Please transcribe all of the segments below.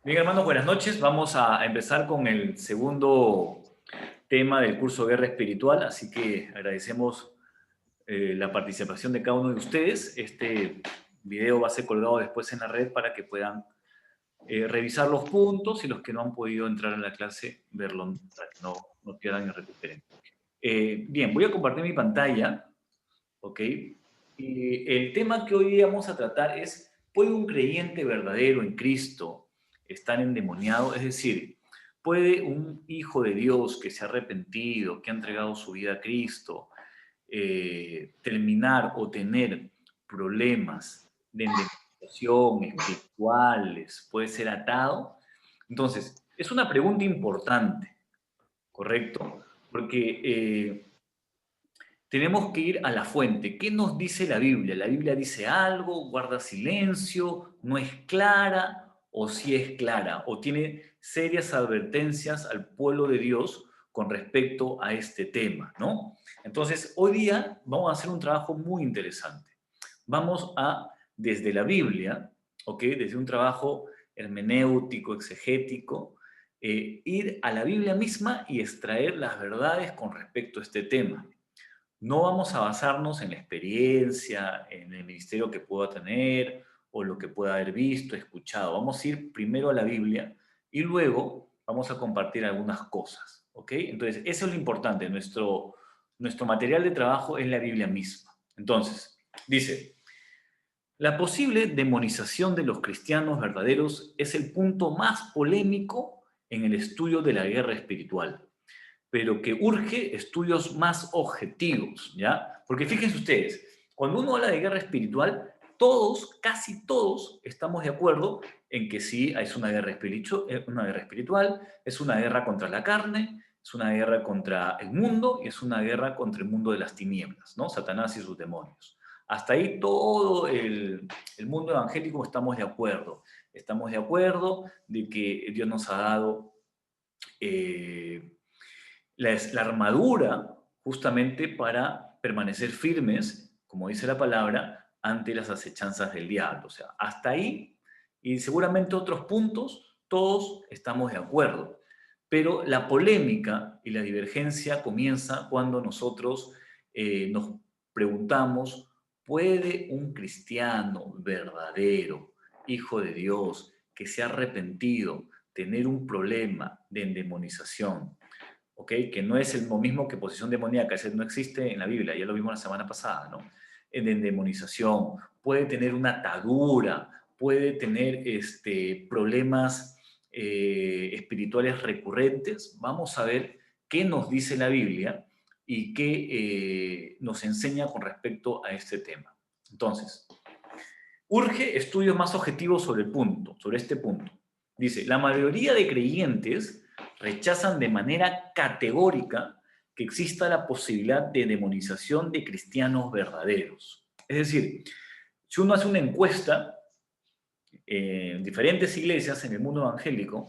Bien, hermanos, buenas noches. Vamos a empezar con el segundo tema del curso Guerra Espiritual, así que agradecemos la participación de cada uno de ustedes. Este video va a ser colgado después en la red para que puedan revisar los puntos y los que no han podido entrar en la clase, verlo para que no pierdan y recuperen. Bien, voy a compartir mi pantalla, ¿ok? Y el tema que hoy vamos a tratar es, ¿puede un creyente verdadero en Cristo estar endemoniado? Es decir, ¿puede un hijo de Dios que se ha arrepentido, que ha entregado su vida a Cristo, terminar o tener problemas de endemonización espirituales? ¿Puede ser atado? Entonces, es una pregunta importante, ¿correcto? Porque tenemos que ir a la fuente. ¿Qué nos dice la Biblia? ¿La Biblia dice algo, guarda silencio, no es clara o sí es clara o tiene serias advertencias al pueblo de Dios con respecto a este tema, ¿no? Entonces, hoy día vamos a hacer un trabajo muy interesante. Vamos a, desde la Biblia, ¿ok? Desde un trabajo hermenéutico, exegético, ir a la Biblia misma y extraer las verdades con respecto a este tema. No vamos a basarnos en la experiencia, en el ministerio que pueda tener o lo que pueda haber visto, escuchado. Vamos a ir primero a la Biblia y luego vamos a compartir algunas cosas, ¿ok? Entonces, eso es lo importante. Nuestro material de trabajo es la Biblia misma. Entonces, dice, la posible demonización de los cristianos verdaderos es el punto más polémico en el estudio de la guerra espiritual, pero que urge estudios más objetivos, ¿ya? Porque fíjense ustedes, cuando uno habla de guerra espiritual, todos, casi todos, estamos de acuerdo en que sí, es una guerra espiritual, es una guerra contra la carne, es una guerra contra el mundo y es una guerra contra el mundo de las tinieblas, ¿no? Satanás y sus demonios. Hasta ahí todo el mundo evangélico estamos de acuerdo. Estamos de acuerdo de que Dios nos ha dado eh, la armadura justamente para permanecer firmes, como dice la palabra, ante las acechanzas del diablo. O sea, hasta ahí y seguramente otros puntos, todos estamos de acuerdo. Pero la polémica y la divergencia comienza cuando nosotros nos preguntamos, ¿puede un cristiano verdadero, hijo de Dios, que se ha arrepentido, tener un problema de endemonización? ¿Ok? Que no es lo mismo que posesión demoníaca, ese no existe en la Biblia, ya lo vimos la semana pasada, ¿no? En endemonización, puede tener una atadura, puede tener problemas espirituales recurrentes. Vamos a ver qué nos dice la Biblia y qué nos enseña con respecto a este tema. Entonces, urge estudios más objetivos sobre este punto. Dice, la mayoría de creyentes rechazan de manera categórica que exista la posibilidad de demonización de cristianos verdaderos. Es decir, si uno hace una encuesta en diferentes iglesias en el mundo evangélico,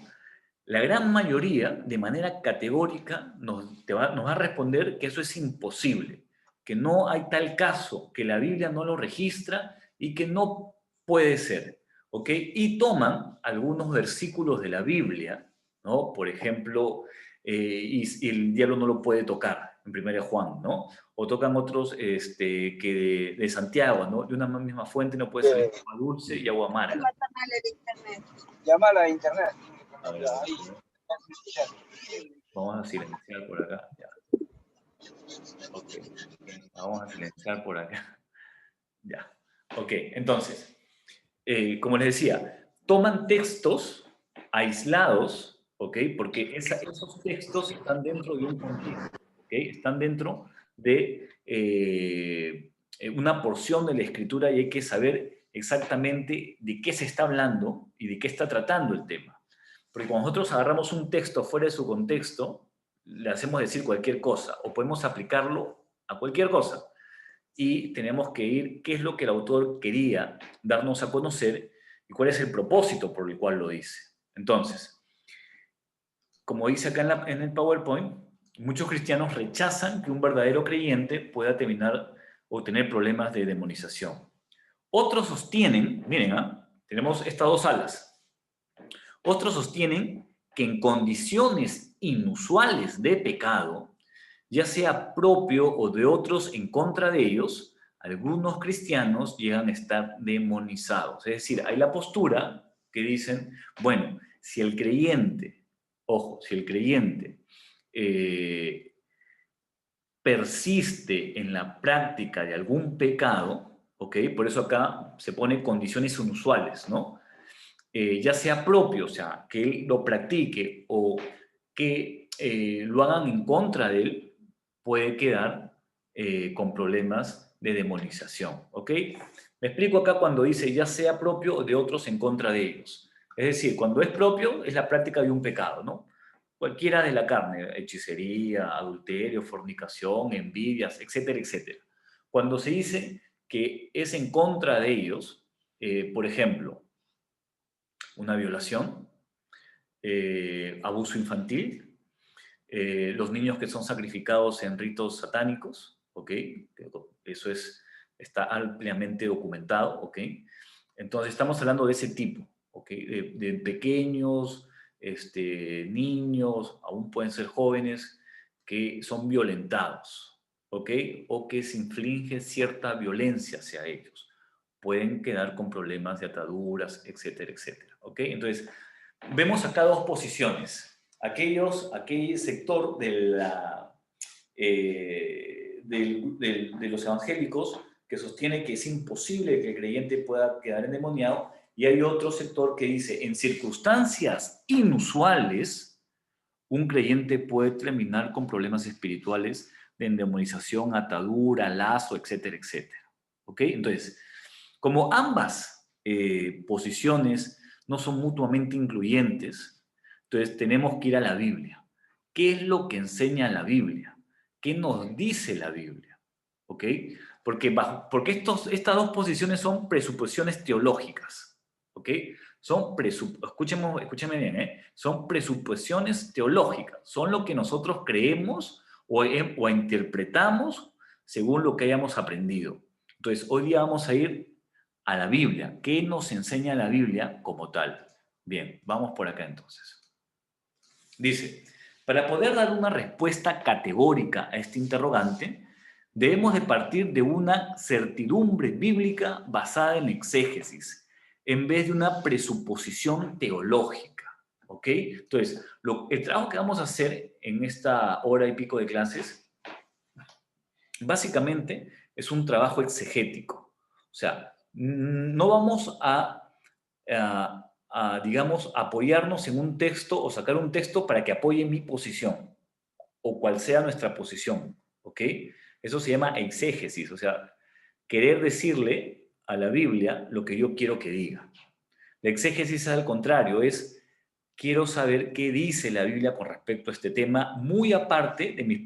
la gran mayoría, de manera categórica, nos va a responder que eso es imposible, que no hay tal caso, que la Biblia no lo registra y que no puede ser. ¿Ok? Y toman algunos versículos de la Biblia, ¿no? Por ejemplo, y el diablo no lo puede tocar, en 1 Juan, ¿no? O tocan otros de Santiago, ¿no? De una misma fuente no puede salir agua dulce y agua amarga. Llámala a internet. A ver, vamos a silenciar por acá. Ya. Ok. Vamos a silenciar por acá. Ya. Ok, entonces, como les decía, toman textos aislados, ¿ok? Porque esos textos están dentro de un contexto, ¿ok? Están dentro de una porción de la escritura y hay que saber exactamente de qué se está hablando y de qué está tratando el tema. Porque cuando nosotros agarramos un texto fuera de su contexto, le hacemos decir cualquier cosa o podemos aplicarlo a cualquier cosa. Y tenemos que ir, qué es lo que el autor quería darnos a conocer y cuál es el propósito por el cual lo dice. Entonces, como dice acá en el PowerPoint, muchos cristianos rechazan que un verdadero creyente pueda terminar o tener problemas de demonización. Otros sostienen, miren, tenemos estas dos alas. Otros sostienen que en condiciones inusuales de pecado, ya sea propio o de otros en contra de ellos, algunos cristianos llegan a estar demonizados. Es decir, hay la postura que dicen, bueno, si el creyente, ojo, si el creyente persiste en la práctica de algún pecado, ¿ok? Por eso acá se pone condiciones inusuales, ¿no? Ya sea propio, o sea, que él lo practique o que lo hagan en contra de él, puede quedar con problemas de demonización, ¿ok? Me explico acá cuando dice ya sea propio o de otros en contra de ellos. Es decir, cuando es propio es la práctica de un pecado, ¿no? Cualquiera de la carne, hechicería, adulterio, fornicación, envidias, etcétera, etcétera. Cuando se dice que es en contra de ellos, por ejemplo, una violación, abuso infantil, los niños que son sacrificados en ritos satánicos, ¿ok? Eso está ampliamente documentado, ¿ok? Entonces estamos hablando de ese tipo, ¿ok? De pequeños, niños, aún pueden ser jóvenes, que son violentados, ¿ok? O que se inflige cierta violencia hacia ellos. Pueden quedar con problemas de ataduras, etcétera, etcétera, ¿ok? Entonces, vemos acá dos posiciones. Aquel sector de los evangélicos que sostiene que es imposible que el creyente pueda quedar endemoniado, y hay otro sector que dice, en circunstancias inusuales, un creyente puede terminar con problemas espirituales de endemonización, atadura, lazo, etcétera, etcétera. ¿Ok? Entonces, como ambas posiciones no son mutuamente incluyentes, entonces tenemos que ir a la Biblia. ¿Qué es lo que enseña la Biblia? ¿Qué nos dice la Biblia? ¿Ok? Porque estas dos posiciones son presuposiciones teológicas. ¿Ok? Escúcheme bien, ¿eh? Son presuposiciones teológicas. Son lo que nosotros creemos o interpretamos según lo que hayamos aprendido. Entonces, hoy día vamos a ir a la Biblia. ¿Qué nos enseña la Biblia como tal? Bien, vamos por acá entonces. Dice, para poder dar una respuesta categórica a este interrogante, debemos de partir de una certidumbre bíblica basada en exégesis, en vez de una presuposición teológica. ¿Ok? Entonces, el trabajo que vamos a hacer en esta hora y pico de clases, básicamente es un trabajo exegético. O sea, no vamos digamos, apoyarnos en un texto o sacar un texto para que apoye mi posición o cual sea nuestra posición, ¿ok? Eso se llama exégesis, o sea, querer decirle a la Biblia lo que yo quiero que diga. La exégesis es al contrario, es quiero saber qué dice la Biblia con respecto a este tema, muy aparte de mis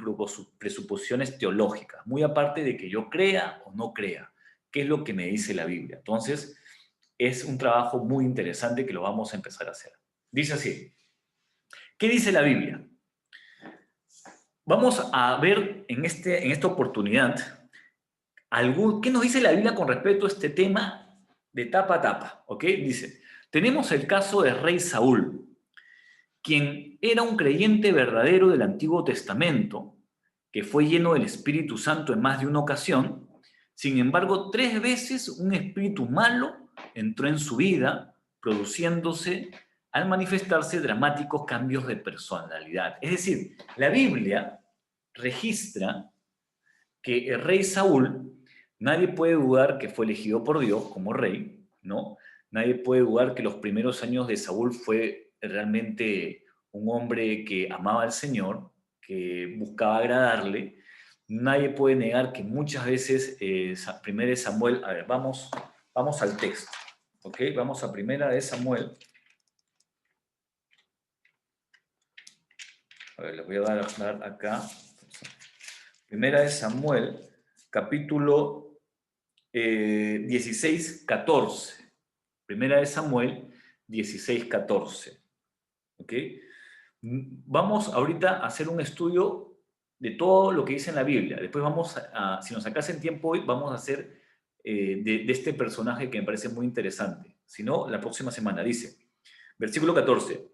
presuposiciones teológicas, muy aparte de que yo crea o no crea, qué es lo que me dice la Biblia. Entonces, es un trabajo muy interesante que lo vamos a empezar a hacer. Dice así, ¿qué dice la Biblia? Vamos a ver en esta oportunidad qué nos dice la Biblia con respecto a este tema de tapa a tapa. ¿Ok? Dice, tenemos el caso del rey Saúl, quien era un creyente verdadero del Antiguo Testamento, que fue lleno del Espíritu Santo en más de una ocasión. Sin embargo, 3 veces un espíritu malo entró en su vida, produciéndose al manifestarse dramáticos cambios de personalidad. Es decir, la Biblia registra que el rey Saúl, nadie puede dudar que fue elegido por Dios como rey, ¿no? Nadie puede dudar que los primeros años de Saúl fue realmente un hombre que amaba al Señor, que buscaba agradarle. Nadie puede negar que muchas veces, primera de Samuel, a ver, vamos al texto, ¿ok? Vamos a primera de Samuel. A ver, les voy a dar acá. Primera de Samuel, capítulo 16, 14. Primera de Samuel 16, 14. ¿Ok? Vamos ahorita a hacer un estudio de todo lo que dice en la Biblia. Después si nos sacasen tiempo hoy, vamos a hacer de este personaje que me parece muy interesante. Si no, la próxima semana dice, Versículo 14.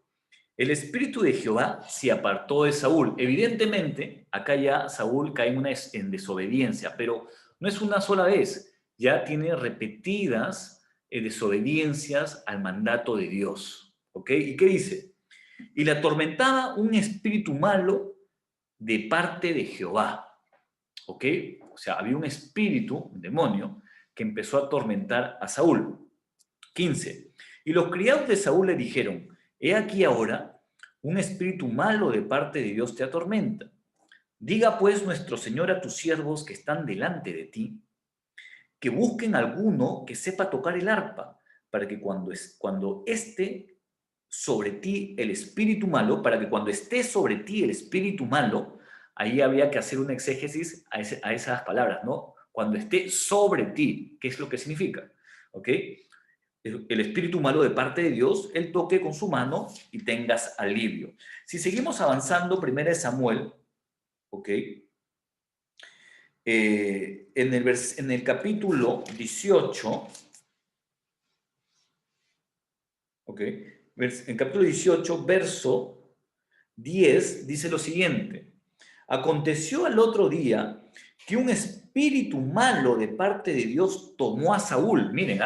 El espíritu de Jehová se apartó de Saúl. Evidentemente, acá ya Saúl cae en desobediencia, pero no es una sola vez. Ya tiene repetidas desobediencias al mandato de Dios. ¿Ok? ¿Y qué dice? Y le atormentaba un espíritu malo de parte de Jehová. ¿Ok? O sea, había un espíritu, un demonio, que empezó a atormentar a Saúl. 15. Y los criados de Saúl le dijeron, he aquí ahora, un espíritu malo de parte de Dios te atormenta. Diga pues nuestro Señor a tus siervos que están delante de ti, que busquen alguno que sepa tocar el arpa, para que cuando esté sobre ti el espíritu malo, para que cuando esté sobre ti el espíritu malo, ahí había que hacer un exégesis a esas palabras, ¿no? Cuando esté sobre ti, ¿qué es lo que significa? ¿Ok? El espíritu malo de parte de Dios, él toque con su mano y tengas alivio. Si seguimos avanzando, 1 Samuel, ¿ok? En el capítulo 18, ¿ok? En capítulo 18, verso 10, dice lo siguiente. Aconteció al otro día que un espíritu malo de parte de Dios tomó a Saúl. Miren,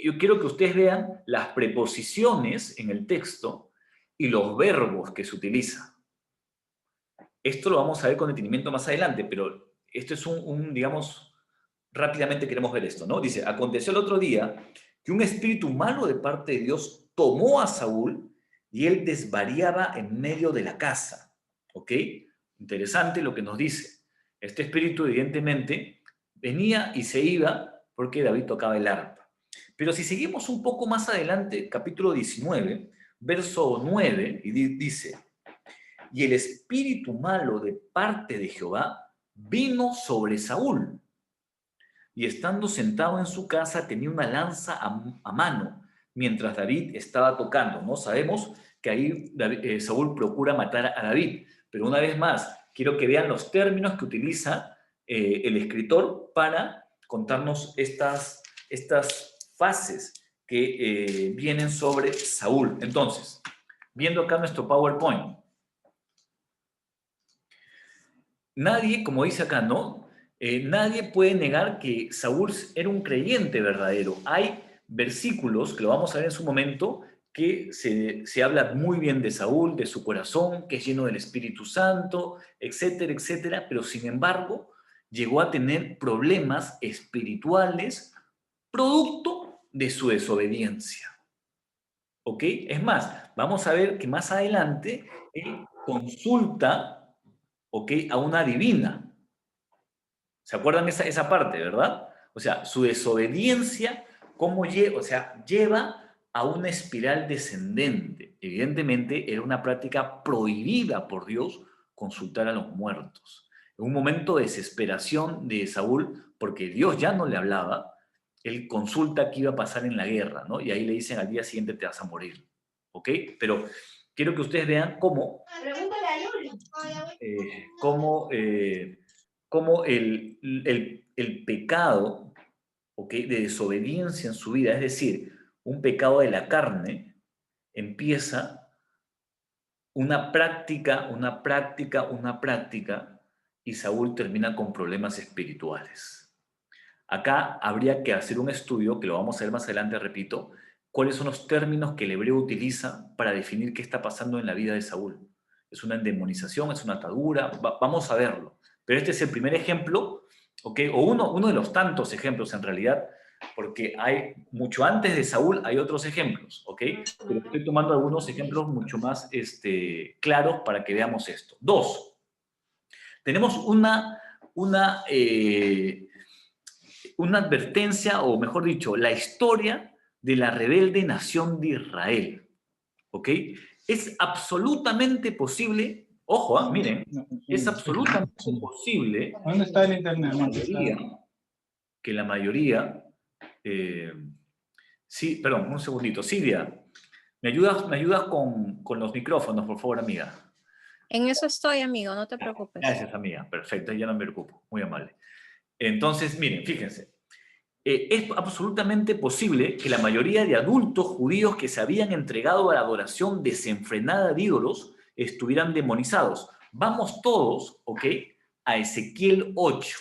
yo quiero que ustedes vean las preposiciones en el texto y los verbos que se utilizan. Esto lo vamos a ver con detenimiento más adelante, pero esto es digamos, rápidamente queremos ver esto, ¿no? Dice, aconteció el otro día que un espíritu malo de parte de Dios tomó a Saúl y él desvariaba en medio de la casa. ¿Ok? Interesante lo que nos dice. Este espíritu, evidentemente, venía y se iba porque David tocaba el arpa. Pero si seguimos un poco más adelante, capítulo 19, verso 9, y dice, y el espíritu malo de parte de Jehová vino sobre Saúl. Y estando sentado en su casa tenía una lanza a mano, mientras David estaba tocando, ¿no? Sabemos que ahí Saúl procura matar a David, pero una vez más, quiero que vean los términos que utiliza el escritor para contarnos estas fases que vienen sobre Saúl. Entonces, viendo acá nuestro PowerPoint, nadie, como dice acá, ¿no? Nadie puede negar que Saúl era un creyente verdadero. Hay versículos, que lo vamos a ver en su momento, que se habla muy bien de Saúl, de su corazón, que es lleno del Espíritu Santo, etcétera, etcétera, pero sin embargo llegó a tener problemas espirituales producto de su desobediencia. ¿Ok? Es más, vamos a ver que más adelante él consulta, ¿ok?, a una divina. ¿Se acuerdan esa parte, verdad? O sea, su desobediencia, ¿cómo lleva? O sea, lleva a una espiral descendente. Evidentemente, era una práctica prohibida por Dios consultar a los muertos. En un momento de desesperación de Saúl, porque Dios ya no le hablaba, él consulta qué iba a pasar en la guerra, ¿no? Y ahí le dicen al día siguiente te vas a morir. ¿Ok? Pero quiero que ustedes vean cómo el pecado, ¿ok?, de desobediencia en su vida, es decir, un pecado de la carne, empieza una práctica, y Saúl termina con problemas espirituales. Acá habría que hacer un estudio, que lo vamos a ver más adelante, repito, cuáles son los términos que el hebreo utiliza para definir qué está pasando en la vida de Saúl. ¿Es una endemonización? ¿Es una atadura? Vamos a verlo. Pero este es el primer ejemplo, ¿ok? O uno de los tantos ejemplos en realidad, porque hay mucho antes de Saúl hay otros ejemplos, ¿ok? Pero estoy tomando algunos ejemplos mucho más claros para que veamos esto. Dos, tenemos una advertencia, o mejor dicho, la historia de la rebelde nación de Israel. ¿Ok? Es absolutamente posible, ojo, miren, es absolutamente posible ¿Dónde está el internet? que la mayoría sí, perdón, un segundito. Silvia, ¿me ayudas con los micrófonos, por favor, amiga? En eso estoy, amigo, no te preocupes. Gracias, amiga. Perfecto, ya no me preocupo. Muy amable. Entonces, miren, fíjense. es absolutamente posible que la mayoría de adultos judíos que se habían entregado a la adoración desenfrenada de ídolos estuvieran demonizados. Vamos todos, ¿ok?, a Ezequiel 8.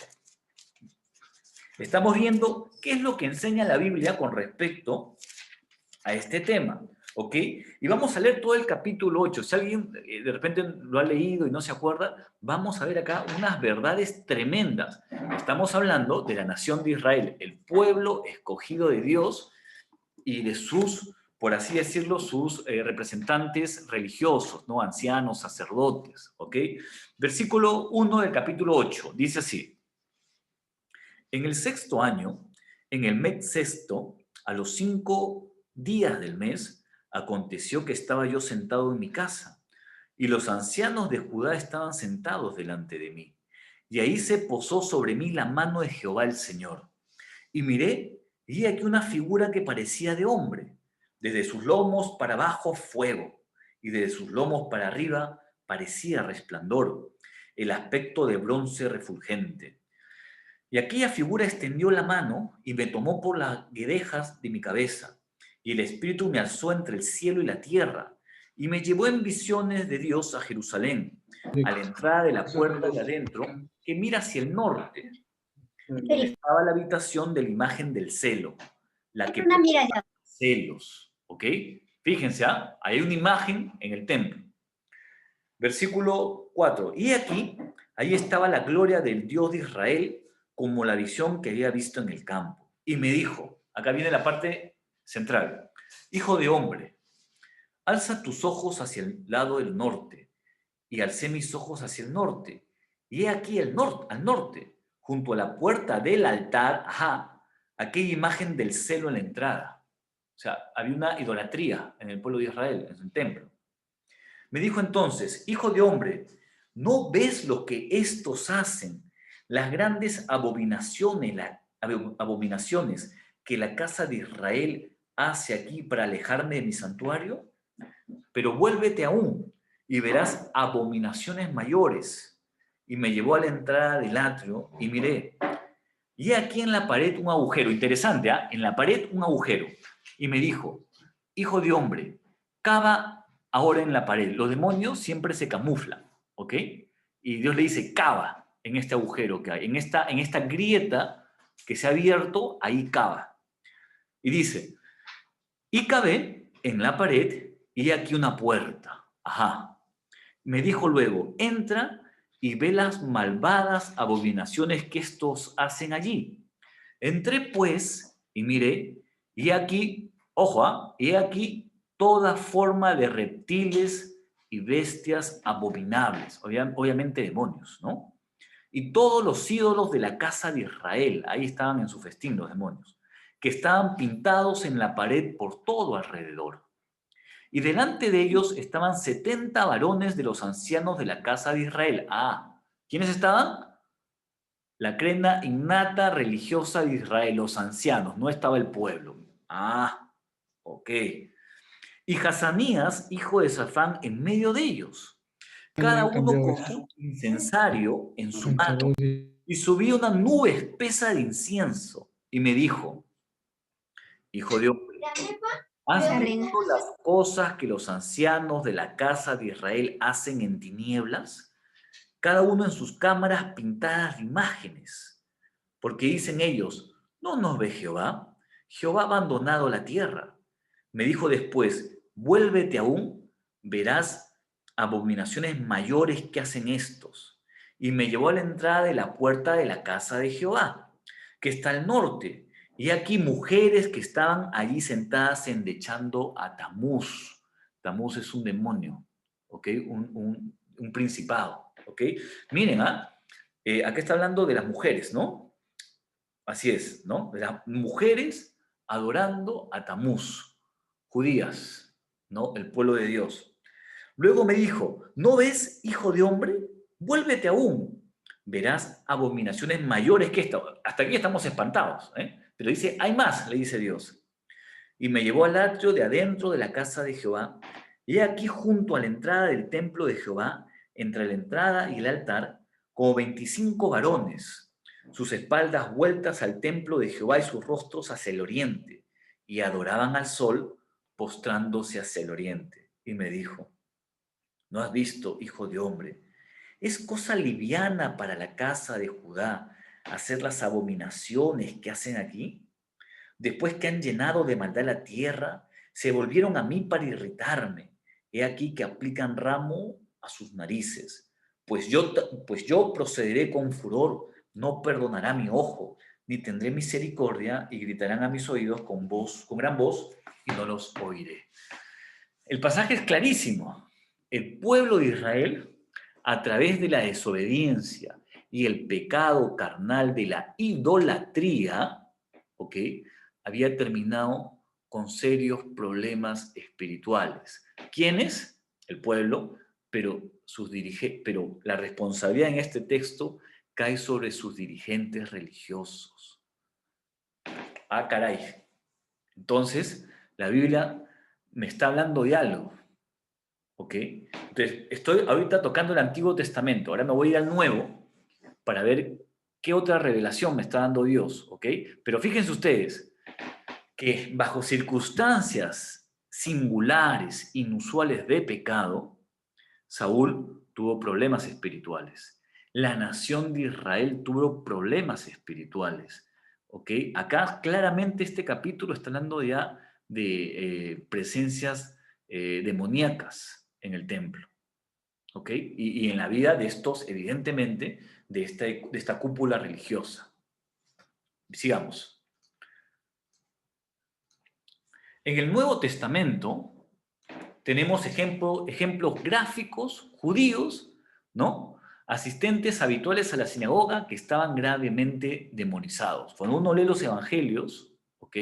Estamos viendo qué es lo que enseña la Biblia con respecto a este tema, ¿ok? Y vamos a leer todo el capítulo 8. Si alguien de repente lo ha leído y no se acuerda, vamos a ver acá unas verdades tremendas. Estamos hablando de la nación de Israel, el pueblo escogido de Dios y de sus, por así decirlo, sus representantes religiosos, ¿no? Ancianos, sacerdotes, ¿ok? Versículo 1 del capítulo 8, dice así: en el 6º año, en el mes sexto, a los 5 días del mes, aconteció que estaba yo sentado en mi casa, y los ancianos de Judá estaban sentados delante de mí. Y ahí se posó sobre mí la mano de Jehová el Señor. Y miré, y aquí una figura que parecía de hombre. Desde sus lomos para abajo fuego, y desde sus lomos para arriba parecía resplandor, el aspecto de bronce refulgente. Y aquella figura extendió la mano y me tomó por las guedejas de mi cabeza, y el Espíritu me alzó entre el cielo y la tierra, y me llevó en visiones de Dios a Jerusalén, a la entrada de la puerta de adentro, que mira hacia el norte, donde estaba la habitación de la imagen del celo, la que provoca celos. ¿Ok? Fíjense, hay una imagen en el templo. Versículo 4. Y aquí, ahí estaba la gloria del Dios de Israel, como la visión que había visto en el campo. Y me dijo, acá viene la parte central: hijo de hombre, alza tus ojos hacia el lado del norte. Y alcé mis ojos hacia el norte. Y he aquí al norte, junto a la puerta del altar, aquella imagen del celo en la entrada. O sea, había una idolatría en el pueblo de Israel, en el templo. Me dijo entonces, hijo de hombre, ¿no ves lo que estos hacen? Las grandes abominaciones que la casa de Israel hace aquí para alejarme de mi santuario. Pero vuélvete aún y verás abominaciones mayores. Y me llevó a la entrada del atrio y miré. Y aquí en la pared un agujero. Interesante, en la pared un agujero. Y me dijo, hijo de hombre, cava ahora en la pared. Los demonios siempre se camuflan, ¿ok? Y Dios le dice, cava en este agujero que hay, en esta grieta que se ha abierto, ahí cava. Y dice, y cavé en la pared y aquí una puerta. Me dijo luego, entra y ve las malvadas abominaciones que estos hacen allí. Entré pues y miré, y aquí, ojo, y aquí toda forma de reptiles y bestias abominables, obviamente demonios, ¿no? Y todos los ídolos de la casa de Israel, ahí estaban en su festín los demonios, que estaban pintados en la pared por todo alrededor. Y delante de ellos estaban 70 varones de los ancianos de la casa de Israel. ¿Quiénes estaban? La crema innata religiosa de Israel, los ancianos, no estaba el pueblo. Ok. Y Hazanías, hijo de Safán, en medio de ellos, cada uno con un incensario en su mano, y subía una nube espesa de incienso, y me dijo, hijo de hombre, ¿has visto las cosas que los ancianos de la casa de Israel hacen en tinieblas? Cada uno en sus cámaras pintadas de imágenes. Porque dicen ellos, ¿no nos ve Jehová? Jehová ha abandonado la tierra. Me dijo después, vuélvete aún, verás abominaciones mayores que hacen estos. Y me llevó a la entrada de la puerta de la casa de Jehová, que está al norte. Y aquí mujeres que estaban allí sentadas endechando a Tamuz. Tamuz es un demonio, ¿ok? Un principado, ¿ok? Miren, acá está hablando de las mujeres, ¿no? Así es, ¿no? De las mujeres adorando a Tamuz, judías, ¿no? El pueblo de Dios. Luego me dijo, ¿no ves, hijo de hombre? Vuélvete aún. Verás abominaciones mayores que esta. Hasta aquí estamos espantados, ¿eh? Pero dice, hay más, le dice Dios. Y me llevó al atrio de adentro de la casa de Jehová, y he aquí junto a la entrada del templo de Jehová, entre la entrada y el altar, como 25 varones, sus espaldas vueltas al templo de Jehová y sus rostros hacia el oriente, y adoraban al sol, postrándose hacia el oriente. Y me dijo, ¿no has visto, hijo de hombre? Es cosa liviana para la casa de Judá hacer las abominaciones que hacen aquí. Después que han llenado de maldad la tierra, se volvieron a mí para irritarme. He aquí que aplican ramo a sus narices. Pues yo procederé con furor, no perdonará mi ojo, ni tendré misericordia, y gritarán a mis oídos con gran voz, y no los oiré. El pasaje es clarísimo. El pueblo de Israel, a través de la desobediencia y el pecado carnal de la idolatría, ¿ok?, había terminado con serios problemas espirituales. ¿Quiénes? El pueblo, pero la responsabilidad en este texto cae sobre sus dirigentes religiosos. Ah, caray. Entonces, la Biblia me está hablando de algo. ¿Ok? Entonces, estoy ahorita tocando el Antiguo Testamento. Ahora me voy a ir al Nuevo para ver qué otra revelación me está dando Dios. ¿Ok? Pero fíjense ustedes que bajo circunstancias singulares, inusuales de pecado, Saúl tuvo problemas espirituales. La nación de Israel tuvo problemas espirituales. ¿Ok? Acá claramente este capítulo está hablando ya de presencias demoníacas en el templo. ¿Ok? Y en la vida de estos, evidentemente, de esta cúpula religiosa. Sigamos. En el Nuevo Testamento tenemos ejemplos gráficos judíos, ¿no?, asistentes habituales a la sinagoga que estaban gravemente demonizados. Cuando uno lee los evangelios, ¿ok?,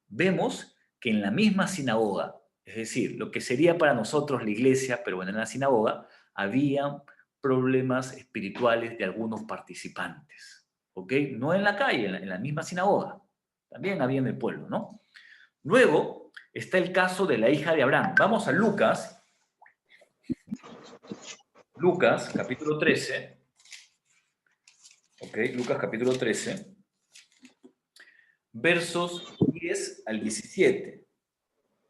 vemos que en la misma sinagoga, es decir, lo que sería para nosotros la iglesia, pero bueno, en la sinagoga, había problemas espirituales de algunos participantes, ¿ok? No en la calle, en la misma sinagoga. También había en el pueblo, ¿no? Luego está el caso de la hija de Abraham. Vamos a Lucas, capítulo 13. Ok, Lucas capítulo 13, versos 10 al 17.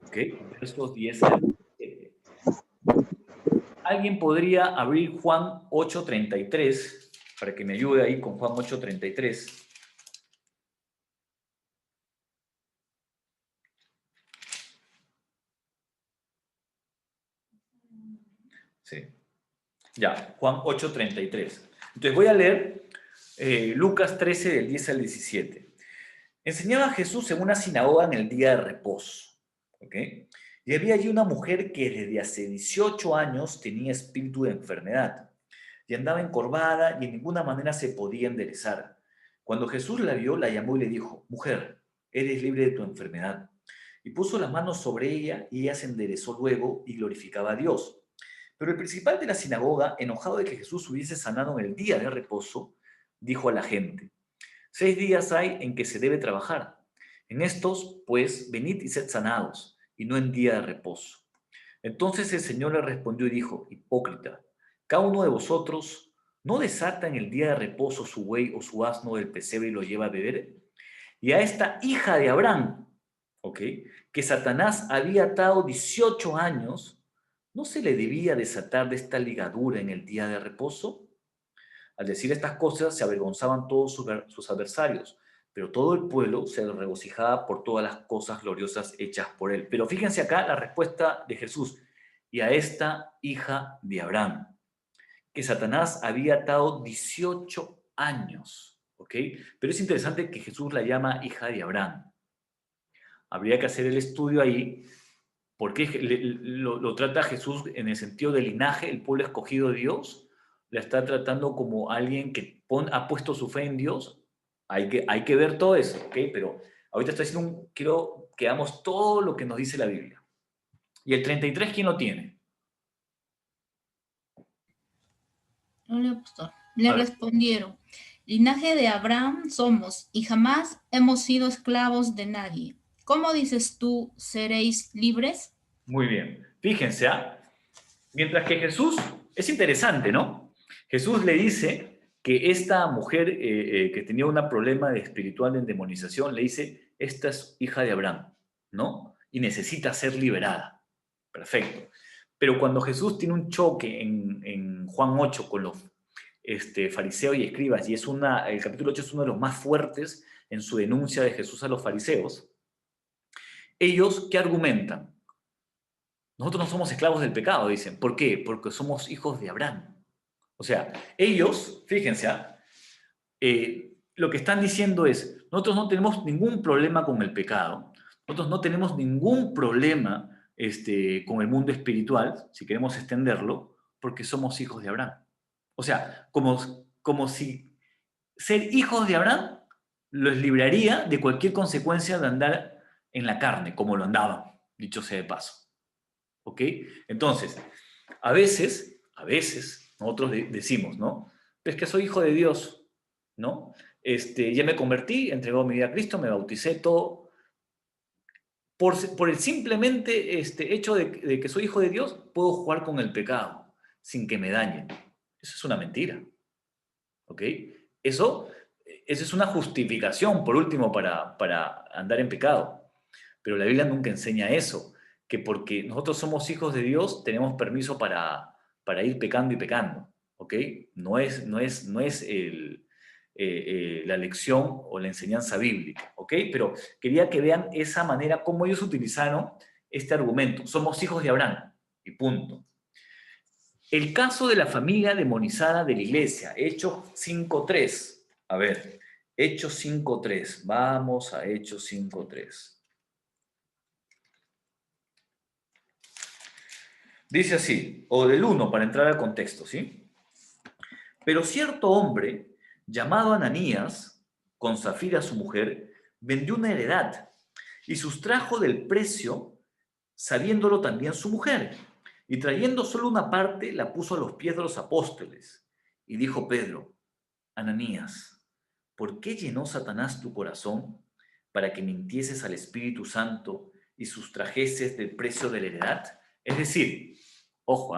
Ok, versos 10 al 17. ¿Alguien podría abrir Juan 8:33 para que me ayude ahí con Juan 8:33? Sí. Ya, Juan 8:33. Entonces voy a leer Lucas 13 del 10 al 17. Enseñaba Jesús en una sinagoga en el día de reposo. ¿Ok? Y había allí una mujer que desde hace 18 años tenía espíritu de enfermedad y andaba encorvada y en ninguna manera se podía enderezar. Cuando Jesús la vio, la llamó y le dijo, mujer, eres libre de tu enfermedad. Y puso las manos sobre ella y ella se enderezó luego y glorificaba a Dios. Pero el principal de la sinagoga, enojado de que Jesús hubiese sanado en el día de reposo, dijo a la gente, 6 días hay en que se debe trabajar. En estos, pues, venid y sed sanados, y no en día de reposo. Entonces el Señor le respondió y dijo, hipócrita, cada uno de vosotros no desata en el día de reposo su buey o su asno del pesebre y lo lleva a beber. Y a esta hija de Abraham, ¿ok?, que Satanás había atado 18 años, ¿no se le debía desatar de esta ligadura en el día de reposo? Al decir estas cosas se avergonzaban todos sus adversarios, pero todo el pueblo se regocijaba por todas las cosas gloriosas hechas por él. Pero fíjense acá la respuesta de Jesús. Y a esta hija de Abraham, que Satanás había atado 18 años. ¿Ok? Pero es interesante que Jesús la llama hija de Abraham. Habría que hacer el estudio ahí. ¿Por qué lo trata Jesús en el sentido de linaje, el pueblo escogido de Dios? La está tratando como alguien que ha puesto su fe en Dios. Hay que ver todo eso, ¿ok? Pero ahorita estoy haciendo quiero que hagamos todo lo que nos dice la Biblia. ¿Y el 33 quién lo tiene? Hola, pastor. Le A ver. respondieron, linaje de Abraham somos y jamás hemos sido esclavos de nadie. ¿Cómo dices tú, seréis libres? Muy bien. Fíjense, mientras que Jesús, es interesante, ¿no? Jesús le dice que esta mujer que tenía un problema espiritual de endemonización le dice, esta es hija de Abraham, ¿no? Y necesita ser liberada. Perfecto. Pero cuando Jesús tiene un choque en Juan 8 con los fariseos y escribas, y el capítulo 8 es uno de los más fuertes en su denuncia de Jesús a los fariseos, ellos, ¿qué argumentan? Nosotros no somos esclavos del pecado, dicen. ¿Por qué? Porque somos hijos de Abraham. O sea, ellos, fíjense, lo que están diciendo es, nosotros no tenemos ningún problema con el pecado, nosotros no tenemos ningún problema con el mundo espiritual, si queremos extenderlo, porque somos hijos de Abraham. O sea, como si ser hijos de Abraham los libraría de cualquier consecuencia de andar en la carne, como lo andaban, dicho sea de paso. ¿Ok? Entonces, a veces, nosotros decimos, ¿no? Es que soy hijo de Dios, ¿no? Ya me convertí, entregó mi vida a Cristo, me bauticé, todo. Por el simplemente hecho de que soy hijo de Dios, puedo jugar con el pecado sin que me dañen. Eso es una mentira. ¿Ok? Eso es una justificación, por último, para andar en pecado. Pero la Biblia nunca enseña eso, que porque nosotros somos hijos de Dios, tenemos permiso para ir pecando y pecando. ¿Ok? No es la lección o la enseñanza bíblica. ¿Ok? Pero quería que vean esa manera, cómo ellos utilizaron este argumento. Somos hijos de Abraham, y punto. El caso de la familia demonizada de la iglesia, Hechos 5.3. A ver, Hechos 5.3. Vamos a Hechos 5.3. Dice así, o del 1 para entrar al contexto, ¿sí? Pero cierto hombre, llamado Ananías, con Zafira su mujer, vendió una heredad y sustrajo del precio, sabiéndolo también su mujer. Y trayendo solo una parte, la puso a los pies de los apóstoles. Y dijo Pedro, Ananías, ¿por qué llenó Satanás tu corazón para que mintieses al Espíritu Santo y sustrajeses del precio de la heredad? Es decir, ojo,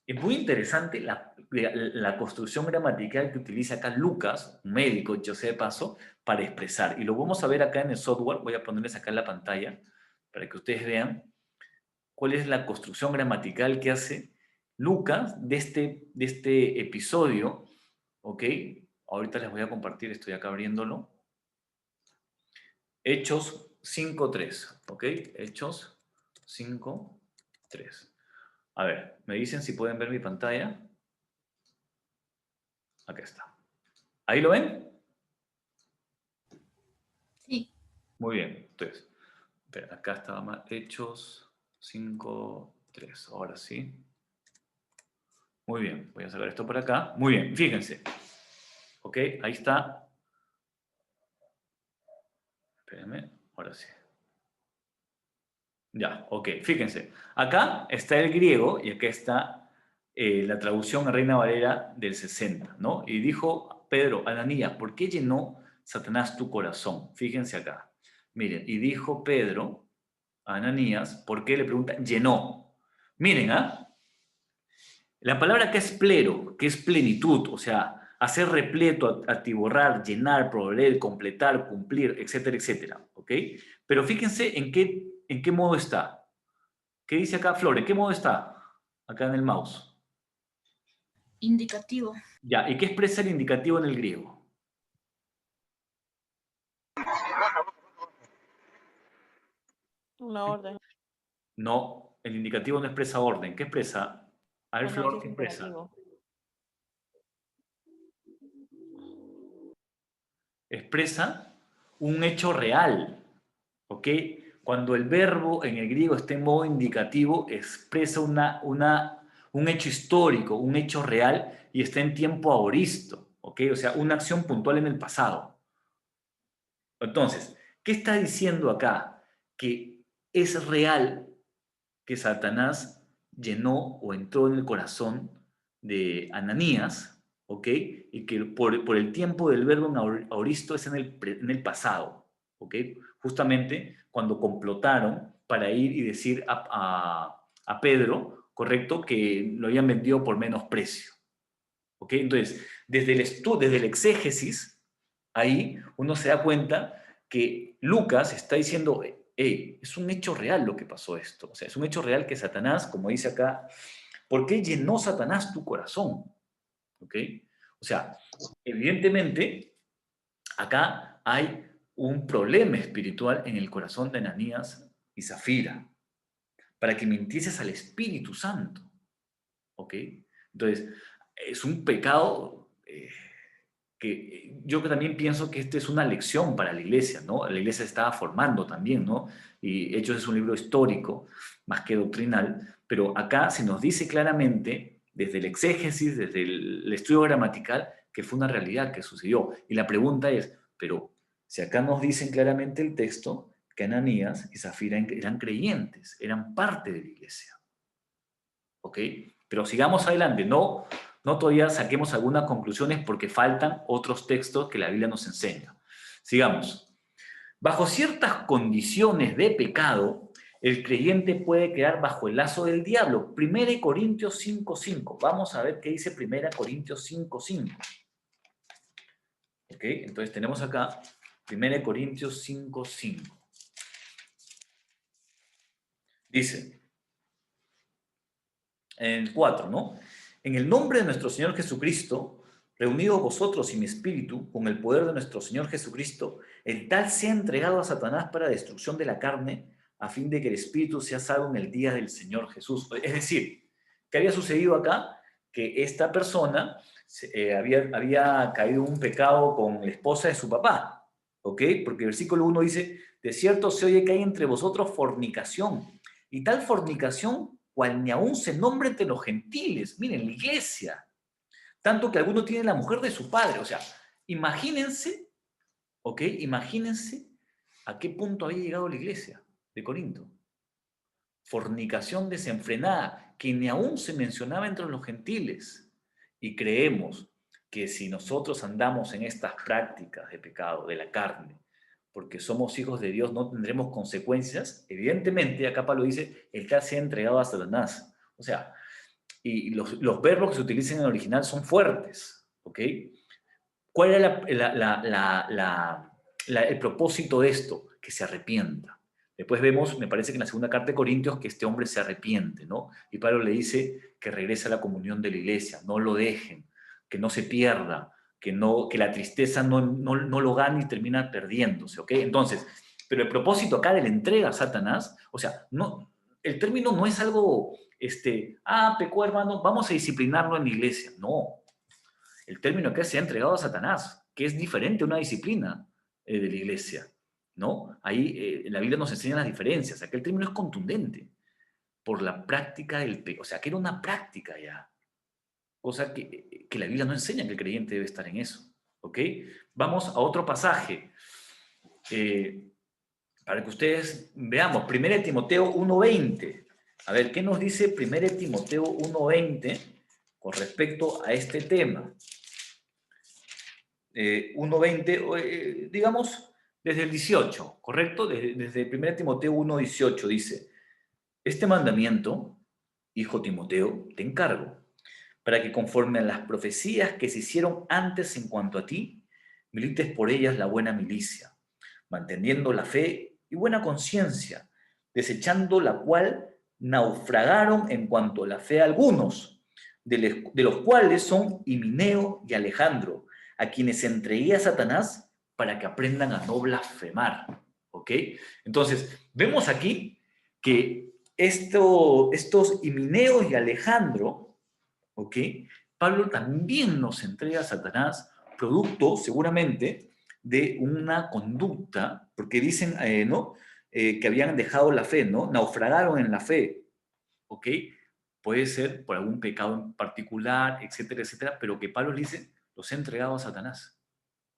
es muy interesante la construcción gramatical que utiliza acá Lucas, un médico, yo sé de paso, para expresar. Y lo vamos a ver acá en el software, voy a ponerles acá en la pantalla para que ustedes vean cuál es la construcción gramatical que hace Lucas de este episodio, ¿ok? Ahorita les voy a compartir, estoy acá abriéndolo. Hechos 5.3, ¿ok? Hechos 5.3. A ver, me dicen si pueden ver mi pantalla. Acá está. ¿Ahí lo ven? Sí. Muy bien. Entonces, espera, acá estaba más. Hechos 5.3. Ahora sí. Muy bien. Voy a sacar esto por acá. Muy bien. Fíjense. Ok, ahí está. Espérenme. Ahora sí. Ya, ok. Fíjense. Acá está el griego y acá está la traducción a Reina Valera del 60, ¿no? Y dijo Pedro, Ananías, ¿por qué llenó Satanás tu corazón? Fíjense acá. Miren, y dijo Pedro a Ananías, ¿por qué? Le pregunta, llenó. Miren, la palabra que es plero, que es plenitud, o sea, hacer repleto, atiborrar, llenar, proveer, completar, cumplir, etcétera, etcétera, ¿ok? Pero fíjense en qué modo está. ¿Qué dice acá, Flor? ¿En qué modo está? Acá en el mouse. Indicativo. Ya, ¿y qué expresa el indicativo en el griego? Una orden. No, el indicativo no expresa orden. ¿Qué expresa? A ver, Bueno, ese Flor, es ¿qué expresa? imperativo. Expresa un hecho real, ¿ok? Cuando el verbo en el griego está en modo indicativo, expresa un hecho histórico, un hecho real y está en tiempo aoristo, ¿ok? O sea, una acción puntual en el pasado. Entonces, ¿qué está diciendo acá? Que es real que Satanás llenó o entró en el corazón de Ananías, ¿ok? Y que por el tiempo del verbo en aoristo es en el pasado, ¿ok? Justamente cuando complotaron para ir y decir a Pedro, ¿correcto? Que lo habían vendido por menos precio, ¿ok? Entonces, desde el exégesis, ahí uno se da cuenta que Lucas está diciendo, es un hecho real lo que pasó esto. O sea, es un hecho real que Satanás, como dice acá, ¿por qué llenó Satanás tu corazón? ¿Ok? O sea, evidentemente, acá hay un problema espiritual en el corazón de Ananías y Zafira, para que mintieses al Espíritu Santo. ¿Ok? Entonces, es un pecado que yo también pienso que esta es una lección para la iglesia, ¿no? La iglesia se estaba formando también, ¿no? Y Hechos es un libro histórico, más que doctrinal, pero acá se nos dice claramente, desde el exégesis, desde el estudio gramatical, que fue una realidad que sucedió. Y la pregunta es, pero si acá nos dicen claramente el texto que Ananías y Zafira eran creyentes, eran parte de la iglesia. ¿Ok? Pero sigamos adelante, no todavía saquemos algunas conclusiones porque faltan otros textos que la Biblia nos enseña. Sigamos. Bajo ciertas condiciones de pecado, el creyente puede quedar bajo el lazo del diablo. 1 Corintios 5:5. Vamos a ver qué dice 1 Corintios 5:5. ¿Ok? Entonces tenemos acá 1 Corintios 5:5. Dice, en el 4, ¿no? En el nombre de nuestro Señor Jesucristo, reunidos vosotros y mi espíritu, con el poder de nuestro Señor Jesucristo, el tal sea entregado a Satanás para destrucción de la carne, a fin de que el espíritu sea salvo en el día del Señor Jesús. Es decir, ¿qué había sucedido acá? Que esta persona había caído en un pecado con la esposa de su papá, ¿ok? Porque el versículo 1 dice, de cierto se oye que hay entre vosotros fornicación, y tal fornicación cual ni aún se nombre entre los gentiles. Miren, la iglesia. Tanto que alguno tiene la mujer de su padre. O sea, imagínense, ¿ok? Imagínense a qué punto había llegado la iglesia de Corinto. Fornicación desenfrenada, que ni aún se mencionaba entre los gentiles. Y creemos que si nosotros andamos en estas prácticas de pecado, de la carne, porque somos hijos de Dios, no tendremos consecuencias. Evidentemente, acá Pablo dice, el tal sea entregado a Satanás. O sea, y los verbos que se utilizan en el original son fuertes, ¿ok? ¿Cuál era el propósito de esto? Que se arrepienta. Después vemos, me parece que en la segunda carta de Corintios, que este hombre se arrepiente, ¿no? Y Pablo le dice que regrese a la comunión de la iglesia, no lo dejen, que no se pierda, que la tristeza no lo gane y termina perdiéndose, ¿ok? Entonces, pero el propósito acá de la entrega a Satanás, o sea, el término no es algo, pecó hermano, vamos a disciplinarlo en la iglesia. No, el término acá se ha entregado a Satanás, que es diferente a una disciplina de la iglesia, ¿no? Ahí la Biblia nos enseña las diferencias. Acá el término es contundente por la práctica del pecado. O sea, que era una práctica ya. Cosa que la Biblia no enseña que el creyente debe estar en eso. ¿Ok? Vamos a otro pasaje. Para que ustedes veamos. 1 Timoteo 1:20. A ver, ¿qué nos dice 1 Timoteo 1:20 con respecto a este tema? 1:20, digamos, desde el 18, ¿correcto? Desde 1 Timoteo 1:18 dice, este mandamiento, hijo Timoteo, te encargo, para que conforme a las profecías que se hicieron antes en cuanto a ti, milites por ellas la buena milicia, manteniendo la fe y buena conciencia, desechando la cual naufragaron en cuanto a la fe algunos, de los cuales son Himeneo y Alejandro, a quienes entregué a Satanás para que aprendan a no blasfemar. ¿Ok? Entonces, vemos aquí que estos Himeneo y Alejandro, ¿ok? Pablo también nos entrega a Satanás, producto seguramente de una conducta, porque dicen, ¿no? Que habían dejado la fe, ¿no? Naufragaron en la fe, ¿ok? Puede ser por algún pecado en particular, etcétera, etcétera, pero que Pablo dice, los he entregado a Satanás,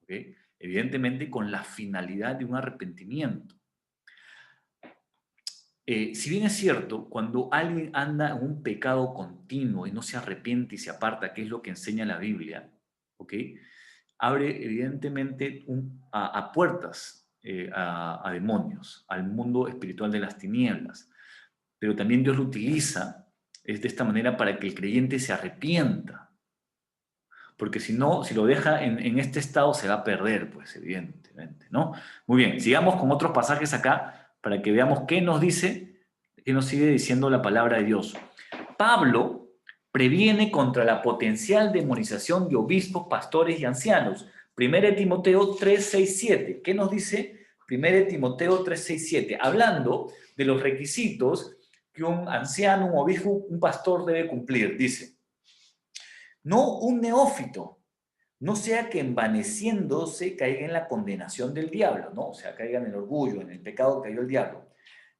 ¿ok? Evidentemente con la finalidad de un arrepentimiento. Si bien es cierto, cuando alguien anda en un pecado continuo y no se arrepiente y se aparta, que es lo que enseña la Biblia, ¿ok? Abre evidentemente a puertas a demonios, al mundo espiritual de las tinieblas. Pero también Dios lo utiliza de esta manera para que el creyente se arrepienta. Porque si no, si lo deja en este estado se va a perder, pues evidentemente, ¿no? Muy bien, sigamos con otros pasajes acá para que veamos qué nos dice, qué nos sigue diciendo la palabra de Dios. Pablo previene contra la potencial demonización de obispos, pastores y ancianos. 1 Timoteo 3, 6, 7. ¿Qué nos dice 1 Timoteo 3, 6, 7? Hablando de los requisitos que un anciano, un obispo, un pastor debe cumplir. Dice, no un neófito, no sea que envaneciéndose caiga en la condenación del diablo, ¿no? O sea, caiga en el orgullo, en el pecado que cayó el diablo.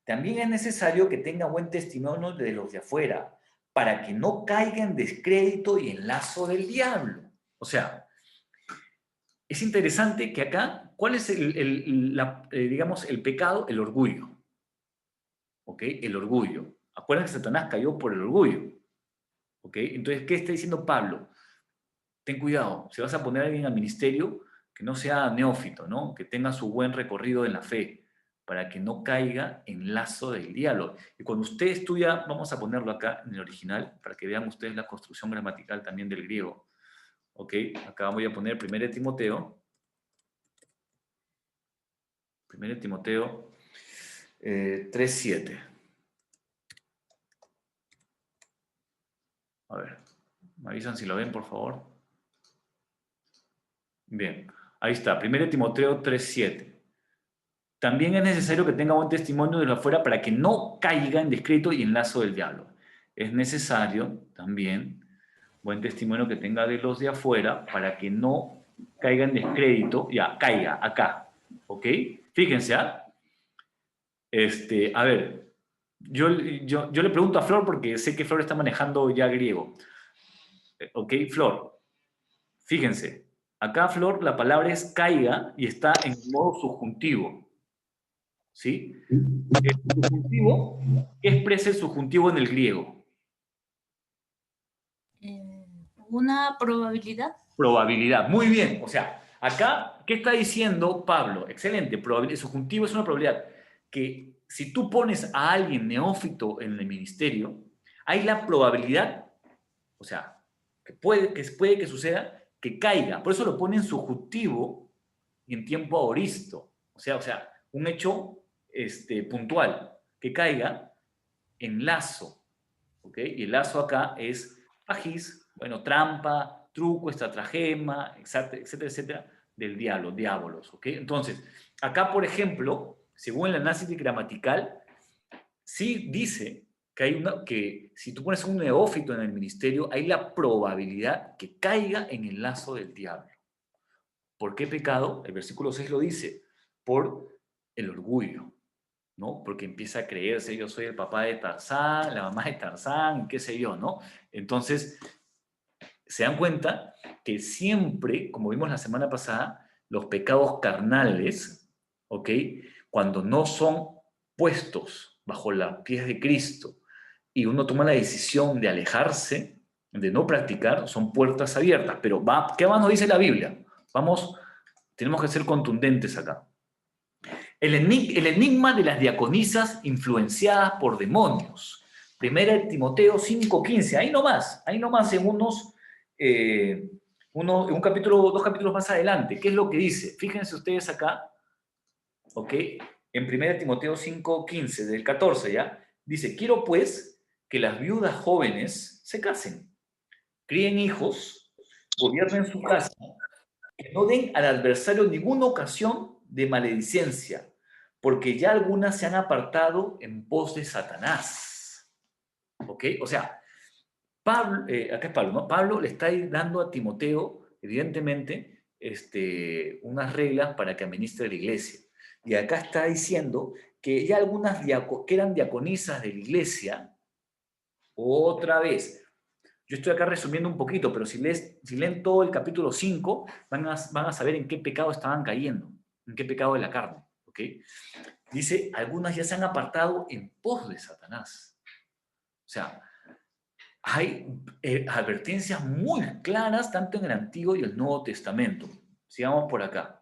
También es necesario que tenga buen testimonio de los de afuera, para que no caiga en descrédito y en lazo del diablo. O sea, es interesante que acá, ¿cuál es digamos, el pecado? El orgullo. ¿Ok? El orgullo. Acuérdense que Satanás cayó por el orgullo. ¿Ok? Entonces, ¿qué está diciendo Pablo? Ten cuidado, si vas a poner a alguien al ministerio, que no sea neófito, ¿no? Que tenga su buen recorrido en la fe, para que no caiga en lazo del diablo. Y cuando usted estudia, vamos a ponerlo acá en el original, para que vean ustedes la construcción gramatical también del griego. ¿Ok? Acá voy a poner 1 Timoteo. 1 Timoteo 3:7. A ver, me avisan si lo ven, por favor. Bien, ahí está, 1 Timoteo 3:7. También es necesario que tenga buen testimonio de lo afuera para que no caiga en descrédito y en lazo del diablo. Es necesario también buen testimonio que tenga de los de afuera para que no caiga en descrédito, ya, caiga acá, ¿ok? Fíjense, ¿ah? A ver, yo le pregunto a Flor porque sé que Flor está manejando ya griego. ¿Ok, Flor? Fíjense, acá, Flor, la palabra es caiga y está en modo subjuntivo. ¿Sí? El subjuntivo, ¿qué expresa el subjuntivo en el griego? Una probabilidad. Probabilidad. Muy bien. O sea, acá, ¿qué está diciendo Pablo? Excelente. El subjuntivo es una probabilidad. Que si tú pones a alguien neófito en el ministerio, hay la probabilidad, o sea, puede que suceda, que caiga. Por eso lo pone en subjuntivo y en tiempo aoristo. O sea, un hecho puntual, que caiga en lazo. ¿Ok? Y el lazo acá es pagis, bueno, trampa, truco, estratagema, etcétera, etcétera, etcétera, del diablo, diabolos. ¿Ok? Entonces, acá, por ejemplo, según el análisis gramatical, sí dice que si tú pones un neófito en el ministerio, hay la probabilidad que caiga en el lazo del diablo. ¿Por qué pecado? El versículo 6 lo dice, por el orgullo, ¿no? Porque empieza a creerse, yo soy el papá de Tarzán, la mamá de Tarzán, qué sé yo, ¿no? Entonces, se dan cuenta que siempre, como vimos la semana pasada, los pecados carnales, ¿ok? Cuando no son puestos bajo los pies de Cristo y uno toma la decisión de alejarse, de no practicar, son puertas abiertas. Pero ¿qué más nos dice la Biblia? Tenemos que ser contundentes acá. El enigma de las diaconisas influenciadas por demonios. 1 Timoteo 5:15. Ahí nomás en un capítulo, 2 capítulos más adelante. ¿Qué es lo que dice? Fíjense ustedes acá, ¿ok? En 1 Timoteo 5:15, del 14, ¿ya? Dice, quiero pues que las viudas jóvenes se casen, críen hijos, gobiernen su casa, que no den al adversario ninguna ocasión de maledicencia, porque ya algunas se han apartado en pos de Satanás. ¿Ok? O sea, acá es Pablo, ¿no? Pablo le está dando a Timoteo, evidentemente, unas reglas para que administre la iglesia. Y acá está diciendo que ya algunas que eran diaconisas de la iglesia, otra vez, yo estoy acá resumiendo un poquito, pero si leen todo el capítulo 5, van a saber en qué pecado estaban cayendo, en qué pecado de la carne. ¿Ok? Dice, algunas ya se han apartado en pos de Satanás. O sea, hay advertencias muy claras tanto en el Antiguo y el Nuevo Testamento. Sigamos por acá.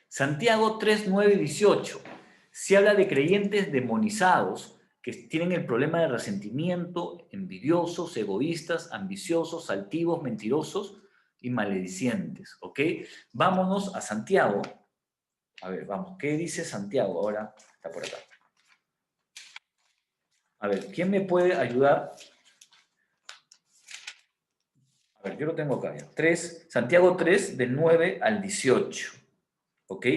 Santiago 3, 9 y 18. Se habla de creyentes demonizados que tienen el problema de resentimiento, envidiosos, egoístas, ambiciosos, altivos, mentirosos y maledicientes, ¿ok? Vámonos a Santiago. A ver, vamos, ¿qué dice Santiago? Ahora está por acá. A ver, ¿quién me puede ayudar? A ver, yo lo tengo acá ya. Santiago 3, del 9 al 18, ¿ok?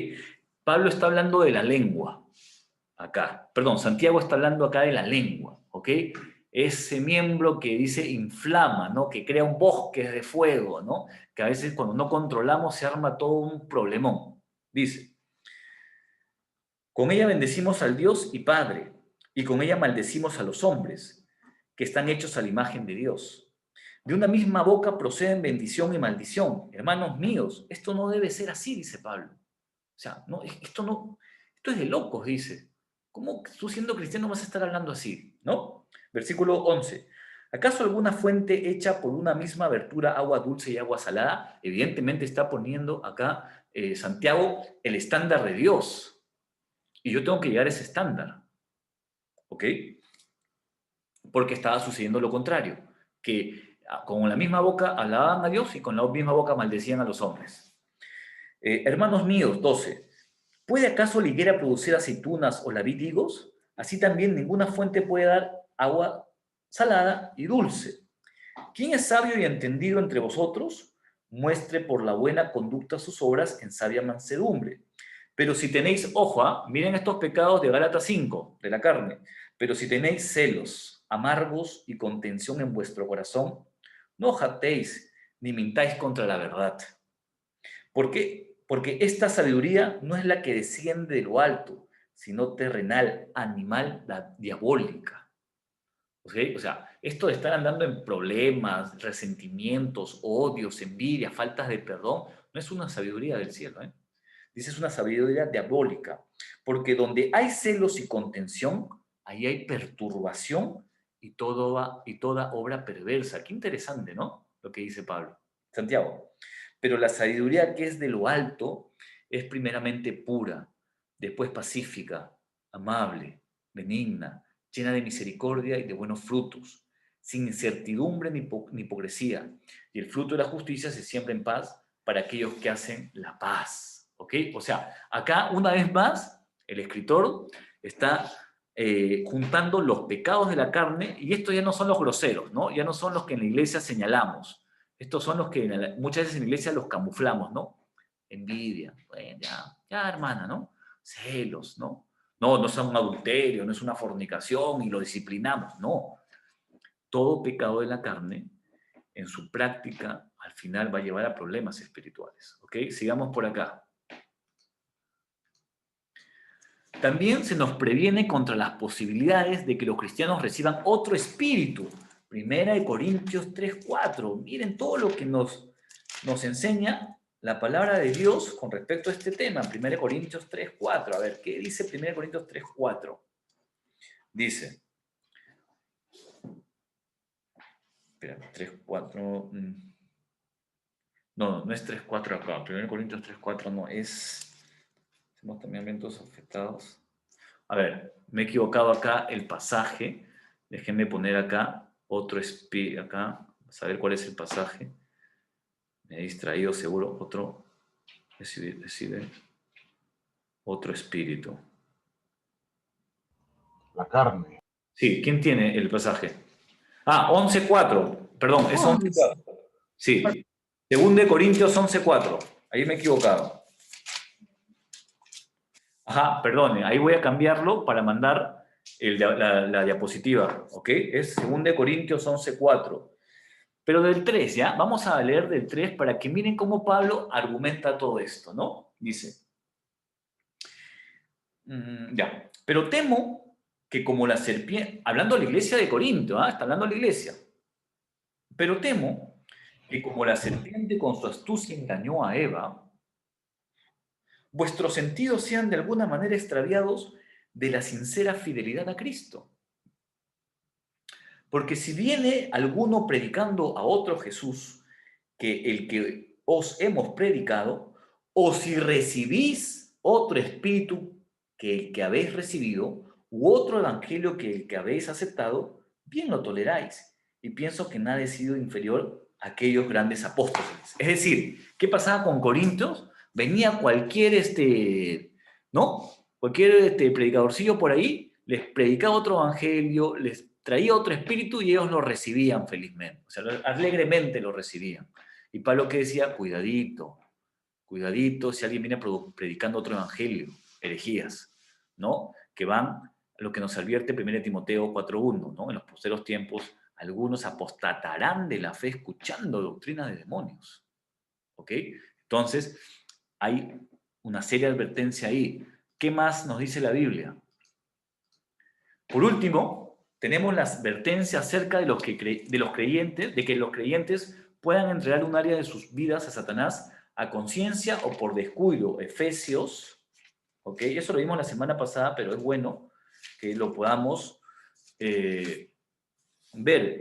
Pablo está hablando de la lengua. Acá, perdón, Santiago está hablando acá de la lengua, ¿ok? Ese miembro que dice inflama, ¿no? Que crea un bosque de fuego, ¿no? Que a veces cuando no controlamos se arma todo un problemón. Dice, con ella bendecimos al Dios y Padre, y con ella maldecimos a los hombres, que están hechos a la imagen de Dios. De una misma boca proceden bendición y maldición. Hermanos míos, esto no debe ser así, dice Pablo. O sea, no, esto es de locos, dice. ¿Cómo tú siendo cristiano vas a estar hablando así? ¿No? Versículo 11. ¿Acaso alguna fuente hecha por una misma abertura, agua dulce y agua salada? Evidentemente está poniendo acá Santiago el estándar de Dios. Y yo tengo que llegar a ese estándar. ¿Ok? Porque estaba sucediendo lo contrario. Que con la misma boca alababan a Dios y con la misma boca maldecían a los hombres. Hermanos míos, 12. ¿Puede acaso la higuera producir aceitunas o la vid higos? Así también ninguna fuente puede dar agua salada y dulce. ¿Quién es sabio y entendido entre vosotros? Muestre por la buena conducta sus obras en sabia mansedumbre. Pero si tenéis, ojo, miren estos pecados de Gálatas 5, de la carne. Pero si tenéis celos, amargos y contención en vuestro corazón, no jactéis ni mintáis contra la verdad. ¿Por qué? Porque esta sabiduría no es la que desciende de lo alto, sino terrenal, animal, la diabólica. ¿Okay? O sea, esto de estar andando en problemas, resentimientos, odios, envidia, faltas de perdón, no es una sabiduría del cielo. Dice, es una sabiduría diabólica. Porque donde hay celos y contención, ahí hay perturbación y toda obra perversa. Qué interesante, ¿no? Lo que dice Pablo. Santiago. Pero la sabiduría que es de lo alto es primeramente pura, después pacífica, amable, benigna, llena de misericordia y de buenos frutos, sin incertidumbre ni hipocresía. Y el fruto de la justicia se siembra en paz para aquellos que hacen la paz. ¿Ok? O sea, acá una vez más el escritor está juntando los pecados de la carne, y estos ya no son los groseros, ¿no? Ya no son los que en la iglesia señalamos. Estos son los que muchas veces en la iglesia los camuflamos, ¿no? Envidia, bueno, ya hermana, ¿no? Celos, ¿no? No es un adulterio, no es una fornicación y lo disciplinamos, no. Todo pecado de la carne, en su práctica, al final va a llevar a problemas espirituales, ¿ok? Sigamos por acá. También se nos previene contra las posibilidades de que los cristianos reciban otro espíritu. Primera de Corintios 3:4. Miren todo lo que nos enseña la palabra de Dios con respecto a este tema. Primera de Corintios 3:4. A ver, ¿qué dice Primera de Corintios 3:4? Dice, espera, 3:4. No es 3:4 acá. Primera de Corintios 3:4 no es. Hacemos también eventos afectados. A ver, me he equivocado acá el pasaje. Déjenme poner acá otro espíritu. Acá, saber cuál es el pasaje. Me he distraído seguro. Otro. Recibe otro espíritu. La carne. Sí, ¿quién tiene el pasaje? 11:4. Perdón, es 11:4. Sí, 2 de Corintios 11:4. Ahí me he equivocado. Ajá, perdone, ahí voy a cambiarlo para mandar la diapositiva, ¿ok? Es 2 de Corintios 11:4. Pero del 3, ¿ya? Vamos a leer del 3 para que miren cómo Pablo argumenta todo esto, ¿no? Dice, ya, pero temo que como la serpiente, hablando a la iglesia de Corinto, está hablando a la iglesia, pero temo que como la serpiente con su astucia engañó a Eva, vuestros sentidos sean de alguna manera extraviados de la sincera fidelidad a Cristo. Porque si viene alguno predicando a otro Jesús que el que os hemos predicado, o si recibís otro espíritu que el que habéis recibido, u otro evangelio que el que habéis aceptado, bien lo toleráis. Y pienso que nada he sido inferior a aquellos grandes apóstoles. Es decir, ¿qué pasaba con Corintios? Venía cualquier, ¿no? Cualquier predicadorcillo por ahí, les predicaba otro evangelio, les traía otro espíritu y ellos lo recibían felizmente. O sea, alegremente lo recibían. Y Pablo que decía, cuidadito, cuidadito si alguien viene predicando otro evangelio, herejías, ¿no? Que van a lo que nos advierte 1 Timoteo 4:1, ¿no? En los posteros tiempos, algunos apostatarán de la fe escuchando doctrina de demonios, ¿ok? Entonces, hay una seria advertencia ahí. ¿Qué más nos dice la Biblia? Por último, tenemos la advertencia acerca de los creyentes, de que los creyentes puedan entregar un área de sus vidas a Satanás a conciencia o por descuido. Efesios, ¿ok? Eso lo vimos la semana pasada, pero es bueno que lo podamos ver.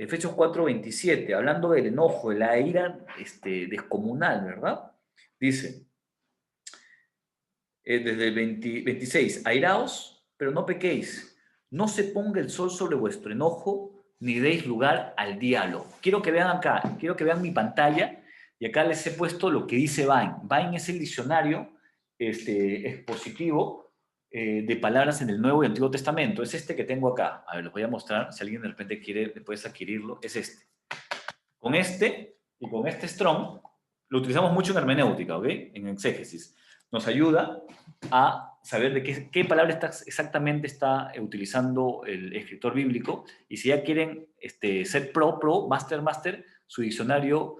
Efesios 4:27, hablando del enojo, de la ira descomunal, ¿verdad? Dice, desde el 26, airaos, pero no pequéis. No se ponga el sol sobre vuestro enojo, ni deis lugar al diablo. Quiero que vean acá, quiero que vean mi pantalla, y acá les he puesto lo que dice Vine. Vine es el diccionario expositivo de palabras en el Nuevo y Antiguo Testamento. Es este que tengo acá. A ver, les voy a mostrar, si alguien de repente quiere después adquirirlo, es este. Con este y con este Strong, lo utilizamos mucho en hermenéutica, ¿ok? En exégesis. Nos ayuda a saber de qué palabra exactamente está utilizando el escritor bíblico, y si ya quieren ser pro, master, su diccionario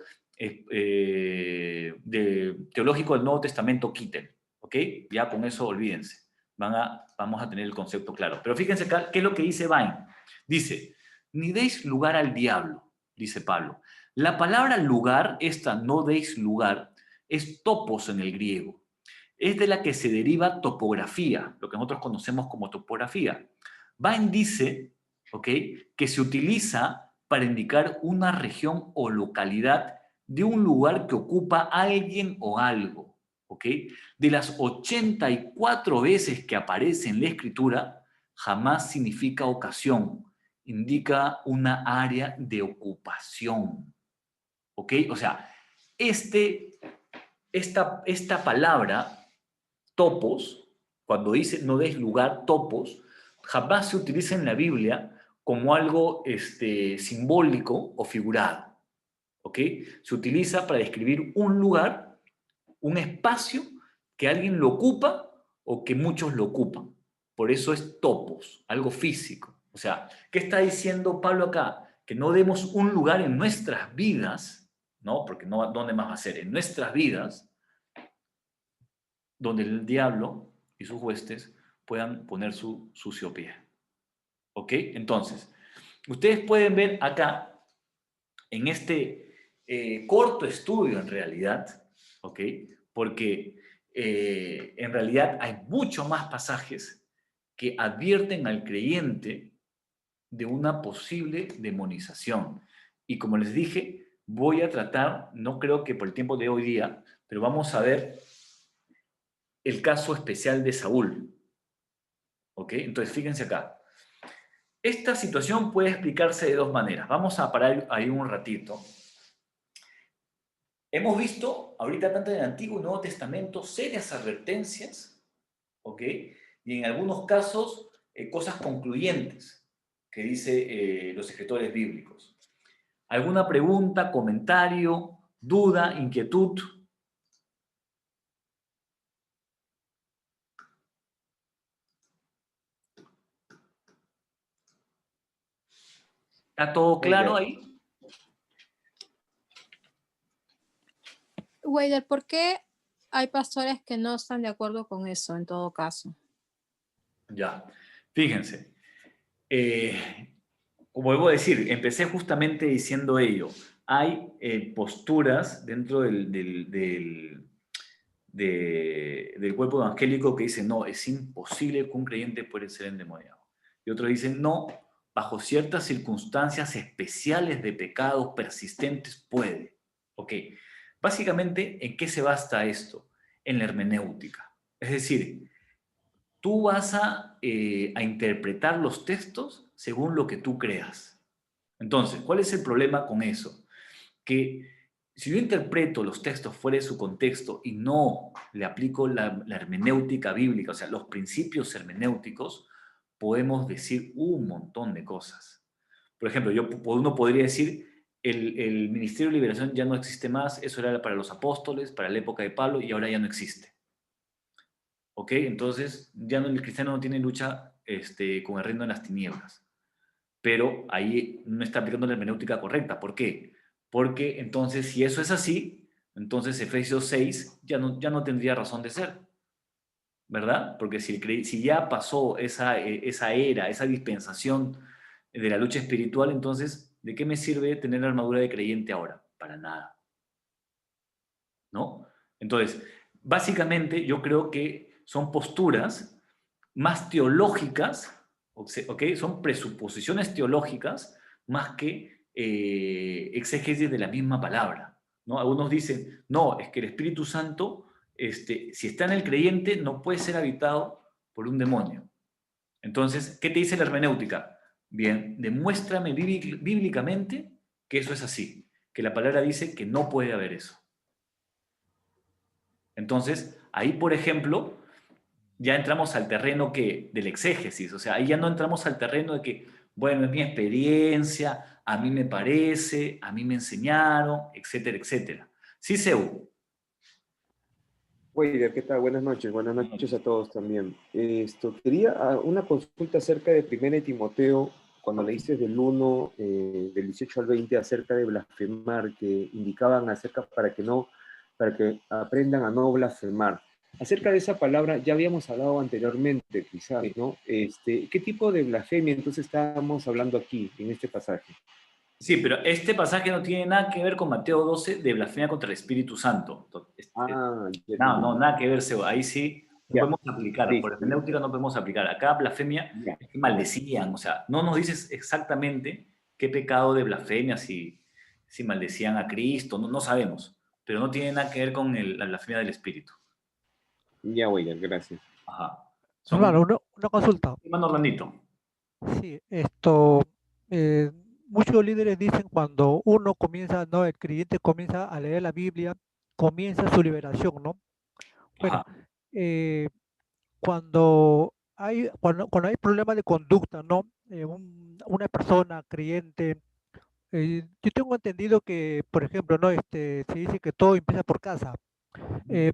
teológico del Nuevo Testamento quiten, ¿ok? Ya con eso olvídense, vamos a tener el concepto claro. Pero fíjense acá, ¿qué es lo que dice Vine? Dice, ni deis lugar al diablo, dice Pablo. La palabra lugar, no deis lugar, es topos en el griego. Es de la que se deriva topografía, lo que nosotros conocemos como topografía. Vine dice, ¿ok?, que se utiliza para indicar una región o localidad de un lugar que ocupa alguien o algo, ¿ok? De las 84 veces que aparece en la escritura, jamás significa ocasión, indica una área de ocupación, ¿ok? O sea, esta palabra topos, cuando dice no des lugar, topos, jamás se utiliza en la Biblia como algo simbólico o figurado, ¿ok? Se utiliza para describir un lugar, un espacio que alguien lo ocupa o que muchos lo ocupan. Por eso es topos, algo físico. O sea, ¿qué está diciendo Pablo acá? Que no demos un lugar en nuestras vidas, ¿no? Porque no, ¿dónde más va a ser? En nuestras vidas, donde el diablo y sus huestes puedan poner su sucio pie. ¿Ok? Entonces, ustedes pueden ver acá, en este corto estudio en realidad, ¿ok? Porque en realidad hay muchos más pasajes que advierten al creyente de una posible demonización. Y como les dije, voy a tratar, no creo que por el tiempo de hoy día, pero vamos a ver el caso especial de Saúl. ¿Ok? Entonces, fíjense acá. Esta situación puede explicarse de dos maneras. Vamos a parar ahí un ratito. Hemos visto ahorita tanto en el Antiguo y Nuevo Testamento serias advertencias, ¿ok? Y en algunos casos cosas concluyentes que dice los escritores bíblicos. ¿Alguna pregunta, comentario, duda, inquietud? ¿Está todo claro ahí? Weider, ¿por qué hay pastores que no están de acuerdo con eso en todo caso? Ya, fíjense. Como debo decir, empecé justamente diciendo ello. Hay posturas dentro del cuerpo evangélico que dicen, no, es imposible que un creyente pueda ser endemoniado. Y otros dicen, no, bajo ciertas circunstancias especiales de pecados persistentes puede. Ok, básicamente, ¿en qué se basa esto? En la hermenéutica. Es decir, tú vas a interpretar los textos según lo que tú creas. Entonces, ¿cuál es el problema con eso? Que si yo interpreto los textos fuera de su contexto y no le aplico la hermenéutica bíblica, o sea, los principios hermenéuticos, podemos decir un montón de cosas. Por ejemplo, uno podría decir, el Ministerio de Liberación ya no existe más, eso era para los apóstoles, para la época de Pablo, y ahora ya no existe. ¿Ok? Entonces, ya no, el cristiano no tiene lucha con el reino de las tinieblas. Pero ahí no está aplicando la hermenéutica correcta. ¿Por qué? Porque entonces, si eso es así, entonces Efesios 6 ya no tendría razón de ser, ¿verdad? Porque si ya pasó esa era, esa dispensación de la lucha espiritual, entonces, ¿de qué me sirve tener la armadura de creyente ahora? Para nada, ¿no? Entonces, básicamente yo creo que son posturas más teológicas, ¿ok? Son presuposiciones teológicas más que exégesis de la misma palabra, ¿no? Algunos dicen, no, es que el Espíritu Santo, si está en el creyente, no puede ser habitado por un demonio. Entonces, ¿qué te dice la hermenéutica? Bien, demuéstrame bíblicamente que eso es así, que la palabra dice que no puede haber eso. Entonces, ahí, por ejemplo, ya entramos al terreno del exégesis, o sea, ahí ya no entramos al terreno de que, bueno, es mi experiencia, a mí me parece, a mí me enseñaron, etcétera, etcétera. Sí, Seu. Oiga, ¿qué tal? Buenas noches a todos también. Quería una consulta acerca de 1 Timoteo, cuando leíste del 1, del 18 al 20, acerca de blasfemar, que indicaban acerca para que aprendan a no blasfemar. Acerca de esa palabra ya habíamos hablado anteriormente, quizás, ¿no? ¿Qué tipo de blasfemia entonces estábamos hablando aquí, en este pasaje? Sí, pero este pasaje no tiene nada que ver con Mateo 12 de blasfemia contra el Espíritu Santo. Ya No, nada que ver, Seba. Ahí sí no Ya, podemos aplicar, por listo. hermenéutica no podemos aplicar. Acá blasfemia Ya. es que maldecían, o sea, no nos dices exactamente qué pecado de blasfemia, si maldecían a Cristo, no sabemos, pero no tiene nada que ver con la blasfemia del Espíritu. Ya, oiga, gracias. Ajá. Hermano, una consulta. Hermano Orlandito. Sí, muchos líderes dicen cuando uno comienza, no, el creyente comienza a leer la Biblia, comienza su liberación, ¿no? Bueno, Ajá. eh, cuando hay problemas de conducta, ¿no? Una persona creyente, yo tengo entendido que, por ejemplo, ¿no? Se dice que todo empieza por casa.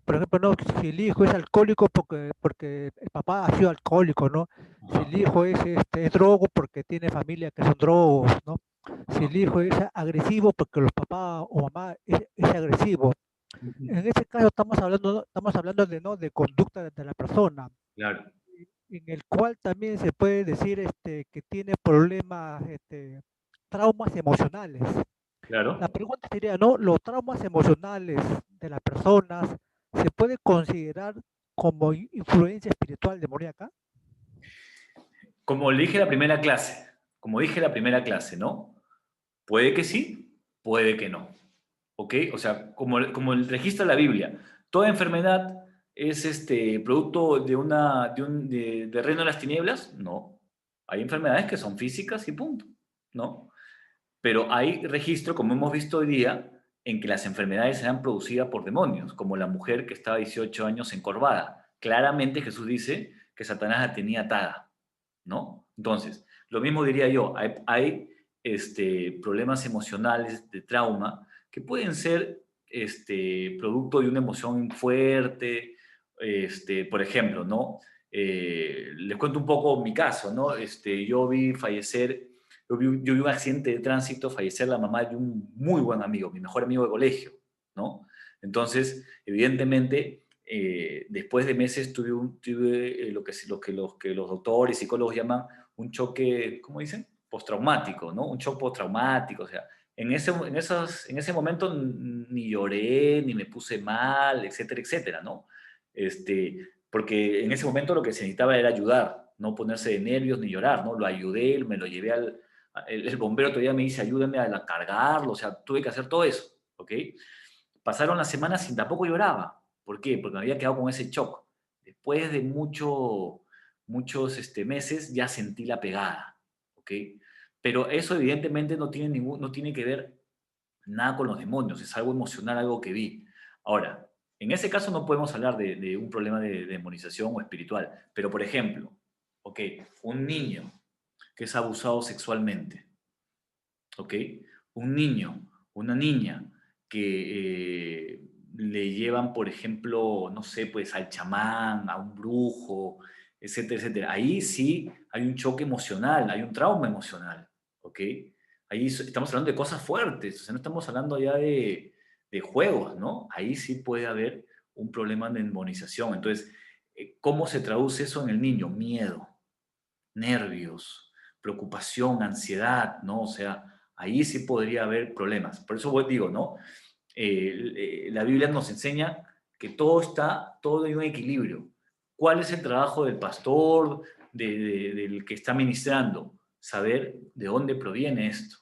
Por ejemplo, no, si el hijo es alcohólico porque el papá ha sido alcohólico, ¿no? Si el hijo es drogo porque tiene familia que son drogos, ¿no? Si el hijo es agresivo porque los papás o mamá es agresivo. En ese caso estamos hablando de conducta de la persona, Claro. en el cual también se puede decir que tiene problemas, traumas emocionales. Claro. La pregunta sería, ¿no? ¿Los traumas emocionales de las personas se puede considerar como influencia espiritual demoníaca? Como dije la primera clase, ¿no? Puede que sí, puede que no. ¿Ok? O sea, como el registra la Biblia, toda enfermedad es producto de reino de las tinieblas. No. Hay enfermedades que son físicas y punto, ¿no? Pero hay registro, como hemos visto hoy día, en que las enfermedades eran producidas por demonios, como la mujer que estaba 18 años encorvada. Claramente Jesús dice que Satanás la tenía atada, ¿no? Entonces, lo mismo diría yo, hay problemas emocionales de trauma que pueden ser producto de una emoción fuerte, por ejemplo, ¿no? Les cuento un poco mi caso, ¿no? Yo vi un accidente de tránsito, fallecer la mamá de un muy buen amigo, mi mejor amigo de colegio, ¿no? Entonces, evidentemente, después de meses tuve lo que los doctores, psicólogos llaman un choque, ¿cómo dicen? Postraumático, ¿no? Un shock postraumático, o sea, en ese momento ni lloré, ni me puse mal, etcétera, etcétera, ¿no? Porque en ese momento lo que se necesitaba era ayudar, no ponerse de nervios ni llorar, ¿no? Lo ayudé, me lo llevé el bombero todavía me dice, ayúdame a cargarlo, o sea, tuve que hacer todo eso, ¿ok? Pasaron las semanas y tampoco lloraba. ¿Por qué? Porque me había quedado con ese shock. Después de mucho muchos meses, ya sentí la pegada, ¿ok? Pero eso evidentemente no tiene que ver nada con los demonios, es algo emocional, algo que vi. Ahora, en ese caso no podemos hablar de un problema de demonización o espiritual, pero por ejemplo, ¿ok? Un niño que es abusado sexualmente, ¿ok? Un niño, una niña que le llevan, por ejemplo, no sé, pues al chamán, a un brujo, etcétera, etcétera. Ahí sí hay un choque emocional, hay un trauma emocional, ¿ok? Ahí estamos hablando de cosas fuertes, o sea, no estamos hablando ya de juegos, ¿no? Ahí sí puede haber un problema de demonización. Entonces, ¿cómo se traduce eso en el niño? Miedo, nervios, preocupación, ansiedad, ¿no? O sea, ahí sí podría haber problemas. Por eso digo, ¿no? La Biblia nos enseña que todo hay un equilibrio. ¿Cuál es el trabajo del pastor, del que está ministrando? Saber de dónde proviene esto,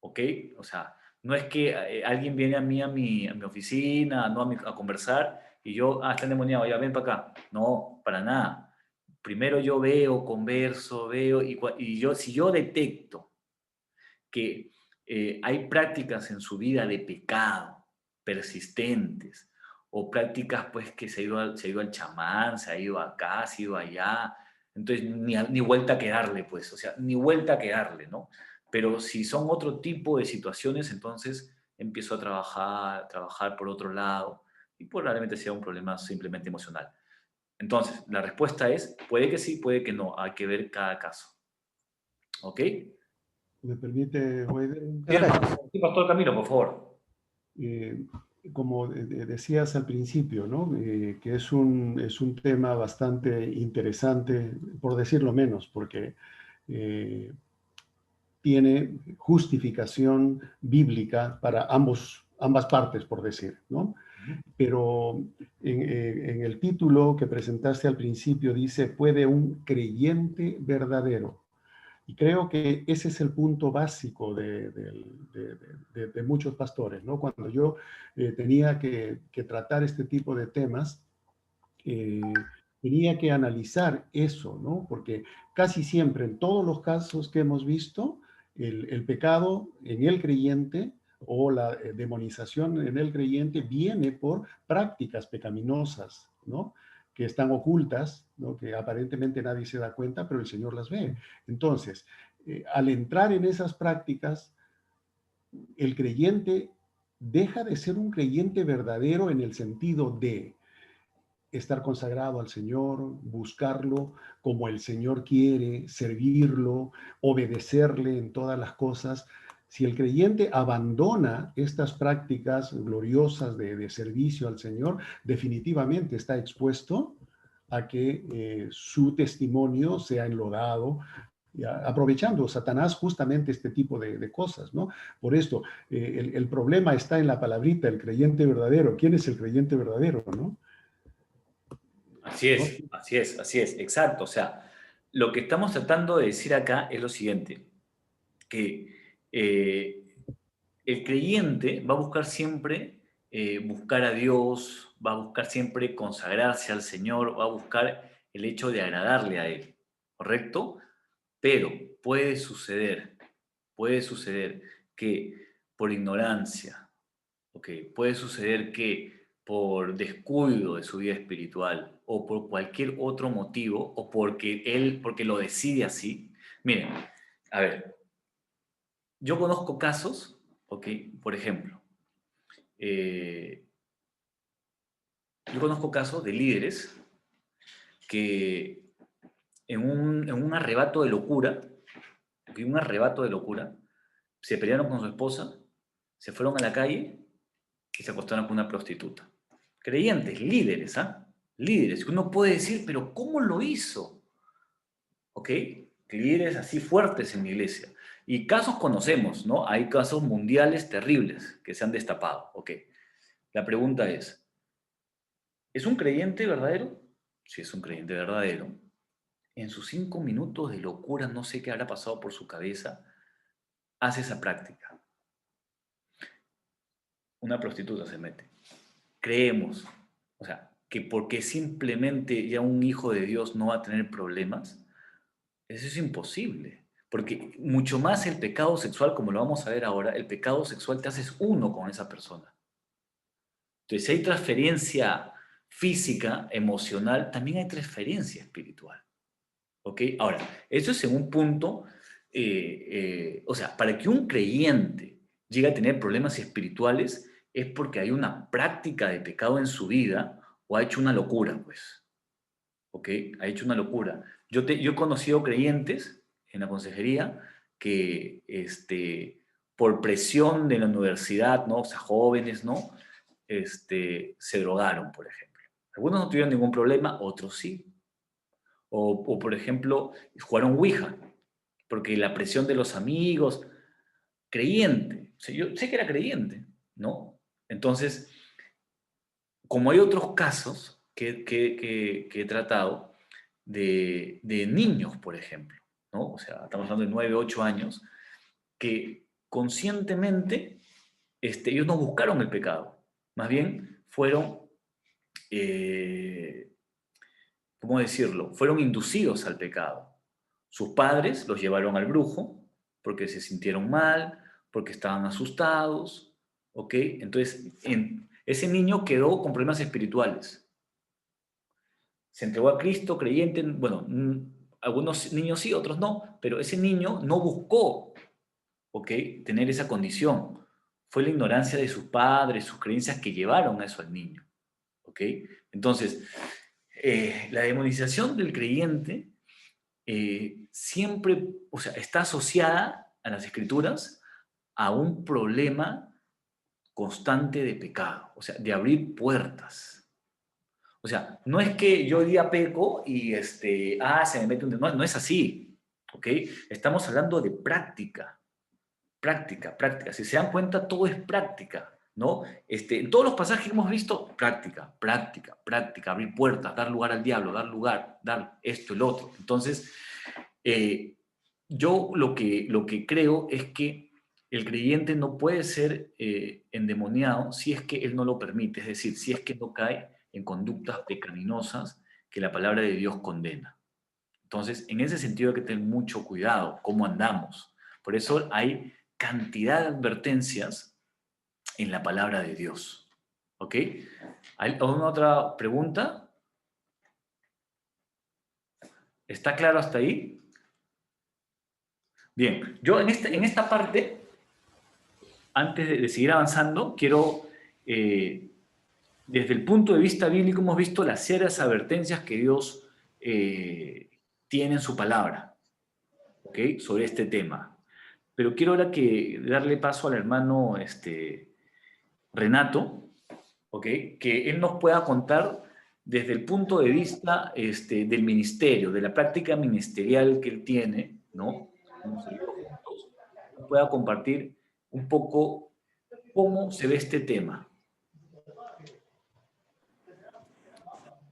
¿ok? O sea, no es que alguien viene a mí a mi oficina, ¿no? A conversar y yo, está endemoniado, ya ven para acá. No, para nada. Primero yo veo, converso, veo y si yo detecto que hay prácticas en su vida de pecado persistentes o prácticas pues que se ha ido al chamán, se ha ido acá, se ha ido allá, entonces ni vuelta que darle pues, o sea, ni vuelta que darle, ¿no? Pero si son otro tipo de situaciones, entonces empiezo a trabajar por otro lado y probablemente sea un problema simplemente emocional. Entonces, la respuesta es, puede que sí, puede que no, hay que ver cada caso. ¿Ok? ¿Me permite, Wade? Gracias. Sí, Pastor Camilo, por favor. Como decías al principio, ¿no? Que es un tema bastante interesante, por decirlo menos, porque tiene justificación bíblica para ambas partes, por decir, ¿no? Pero en el título que presentaste al principio dice, ¿puede un creyente verdadero? Y creo que ese es el punto básico de muchos pastores, ¿no? Cuando yo tenía que tratar este tipo de temas, tenía que analizar eso, ¿no? Porque casi siempre, en todos los casos que hemos visto, el pecado en el creyente o la demonización en el creyente viene por prácticas pecaminosas, ¿no? Que están ocultas, ¿no? Que aparentemente nadie se da cuenta, pero el Señor las ve. Entonces, al entrar en esas prácticas, el creyente deja de ser un creyente verdadero en el sentido de estar consagrado al Señor, buscarlo como el Señor quiere, servirlo, obedecerle en todas las cosas. Si el creyente abandona estas prácticas gloriosas de servicio al Señor, definitivamente está expuesto a que su testimonio sea enlodado, aprovechando Satanás justamente este tipo de cosas, ¿no? Por esto, el problema está en la palabrita, el creyente verdadero. ¿Quién es el creyente verdadero, no? Así es, así es, así es, exacto. O sea, lo que estamos tratando de decir acá es lo siguiente, que el creyente va a buscar siempre buscar a Dios, va a buscar siempre consagrarse al Señor, va a buscar el hecho de agradarle a Él, ¿correcto? Pero puede suceder que por ignorancia, ¿ok? Puede suceder que por descuido de su vida espiritual o por cualquier otro motivo o porque lo decide así. Miren, a ver, yo conozco casos, ¿ok? Por ejemplo, eh, yo conozco casos de líderes que en un arrebato de locura, ¿ok? Un arrebato de locura, se pelearon con su esposa, se fueron a la calle y se acostaron con una prostituta. Creyentes, líderes, ¿ah? Líderes. Uno puede decir, pero ¿cómo lo hizo? ¿Ok? Líderes así fuertes en la iglesia. Y casos conocemos, ¿no? Hay casos mundiales terribles que se han destapado, ¿ok? La pregunta ¿es un creyente verdadero? Si es un creyente verdadero. En sus 5 minutos de locura, no sé qué habrá pasado por su cabeza, hace esa práctica. Una prostituta se mete. Creemos, o sea, que porque simplemente ya un hijo de Dios no va a tener problemas, eso es imposible. Porque mucho más el pecado sexual, como lo vamos a ver ahora, el pecado sexual te haces uno con esa persona. Entonces, si hay transferencia física, emocional, también hay transferencia espiritual. ¿Ok? Ahora, eso es en un punto, o sea, para que un creyente llegue a tener problemas espirituales es porque hay una práctica de pecado en su vida o ha hecho una locura, pues. ¿Ok? Ha hecho una locura. Yo he conocido creyentes en la consejería que por presión de la universidad, ¿no? O sea, jóvenes, ¿no? Se drogaron, por ejemplo. Algunos no tuvieron ningún problema, otros sí. O, por ejemplo, jugaron Ouija, porque la presión de los amigos, creyente, o sea, yo sé que era creyente, ¿no? Entonces, como hay otros casos que he tratado de niños, por ejemplo, ¿no? O sea, estamos hablando de 9, 8 años, que conscientemente ellos no buscaron el pecado, más bien fueron, ¿cómo decirlo? Fueron inducidos al pecado. Sus padres los llevaron al brujo porque se sintieron mal, porque estaban asustados, ¿ok? Entonces, ese niño quedó con problemas espirituales. Se entregó a Cristo creyente, bueno, algunos niños sí, otros no, pero ese niño no buscó, ¿ok? Tener esa condición. Fue la ignorancia de sus padres, sus creencias que llevaron a eso al niño, ¿ok? Entonces, la demonización del creyente siempre, o sea, está asociada a las escrituras a un problema constante de pecado, o sea, de abrir puertas. O sea, no es que yo día peco y se me mete un demonio, no es así, ¿ok? Estamos hablando de práctica, práctica, práctica. Si se dan cuenta, todo es práctica, ¿no? En todos los pasajes que hemos visto, práctica, práctica, práctica, abrir puertas, dar lugar al diablo, dar esto, el otro. Entonces, yo lo que creo es que el creyente no puede ser endemoniado si es que él no lo permite, es decir, si es que no cae en conductas pecaminosas que la palabra de Dios condena. Entonces, en ese sentido hay que tener mucho cuidado cómo andamos. Por eso hay cantidad de advertencias en la palabra de Dios. ¿Ok? ¿Hay alguna otra pregunta? ¿Está claro hasta ahí? Bien, yo en esta parte, antes de seguir avanzando, quiero, desde el punto de vista bíblico, hemos visto las serias advertencias que Dios tiene en su palabra, ¿ok? Sobre este tema. Pero quiero ahora darle paso al hermano Renato, ¿ok? Que él nos pueda contar desde el punto de vista del ministerio, de la práctica ministerial que él tiene, ¿no? Hemos seguido juntos, pueda compartir un poco cómo se ve este tema.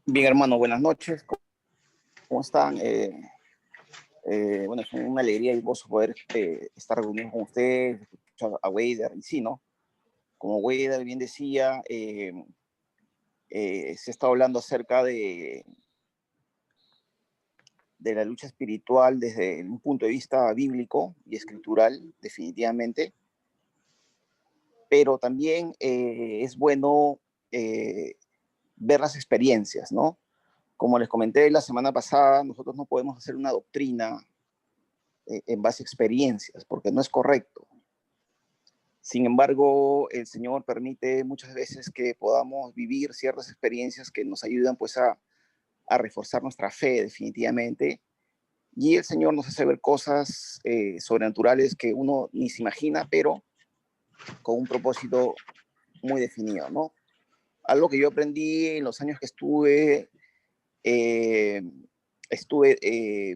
Bien, hermano, buenas noches. ¿Cómo están? Bueno, es una alegría y gozo poder estar reunido con ustedes, escuchar a Weider, y sí, ¿no? Como Weider bien decía, se está hablando acerca de la lucha espiritual desde un punto de vista bíblico y escritural, definitivamente, pero también es bueno ver las experiencias, ¿no? Como les comenté la semana pasada, nosotros no podemos hacer una doctrina en base a experiencias, porque no es correcto. Sin embargo, el Señor permite muchas veces que podamos vivir ciertas experiencias que nos ayudan pues a reforzar nuestra fe definitivamente. Y el Señor nos hace ver cosas sobrenaturales que uno ni se imagina, pero con un propósito muy definido, ¿no? Algo que yo aprendí en los años que estuve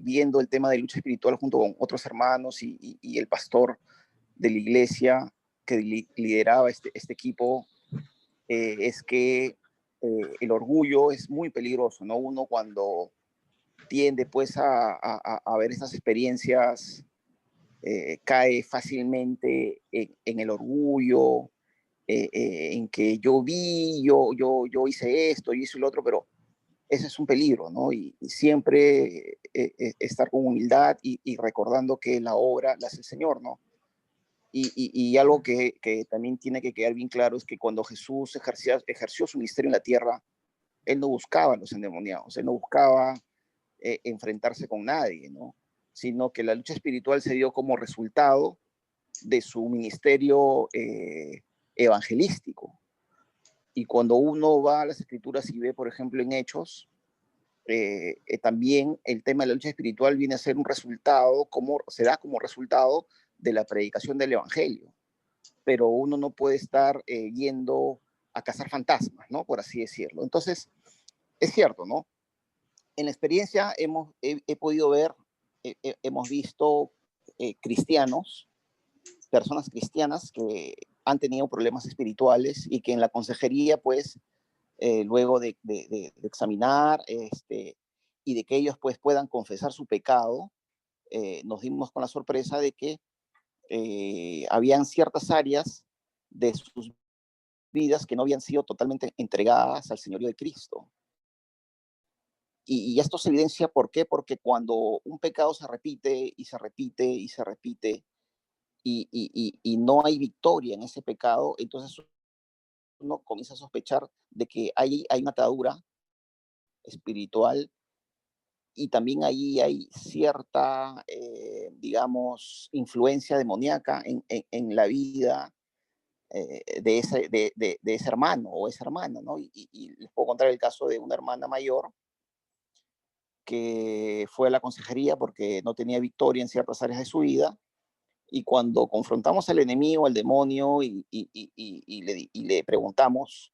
viendo el tema de lucha espiritual junto con otros hermanos y el pastor de la iglesia que lideraba este equipo, es que el orgullo es muy peligroso, ¿no? Uno cuando tiende pues a ver estas experiencias cae fácilmente en el orgullo en que yo vi, yo hice esto, yo hice lo otro, pero ese es un peligro, ¿no? Y siempre estar con humildad y recordando que la obra la hace el Señor, ¿no? Y algo que también tiene que quedar bien claro es que cuando Jesús ejerció su ministerio en la tierra, él no buscaba a los endemoniados, él no buscaba enfrentarse con nadie, ¿no? Sino que la lucha espiritual se dio como resultado de su ministerio evangelístico. Y cuando uno va a las escrituras y ve, por ejemplo, en Hechos, también el tema de la lucha espiritual viene a ser un resultado, se da como resultado de la predicación del evangelio. Pero uno no puede estar yendo a cazar fantasmas, ¿no? Por así decirlo. Entonces, es cierto, ¿no? En la experiencia he podido ver, hemos visto cristianos, personas cristianas que han tenido problemas espirituales y que en la consejería, pues, luego de examinar y de que ellos pues puedan confesar su pecado, nos dimos con la sorpresa de que habían ciertas áreas de sus vidas que no habían sido totalmente entregadas al señorío de Cristo. Y esto se evidencia, ¿por qué? Porque cuando un pecado se repite y se repite y se repite y no hay victoria en ese pecado, entonces uno comienza a sospechar de que hay una atadura espiritual y también ahí hay cierta, digamos, influencia demoníaca en la vida de ese hermano o esa hermana, ¿no? Y les puedo contar el caso de una hermana mayor que fue a la consejería porque no tenía victoria en ciertas áreas de su vida, y cuando confrontamos al enemigo, al demonio, y le preguntamos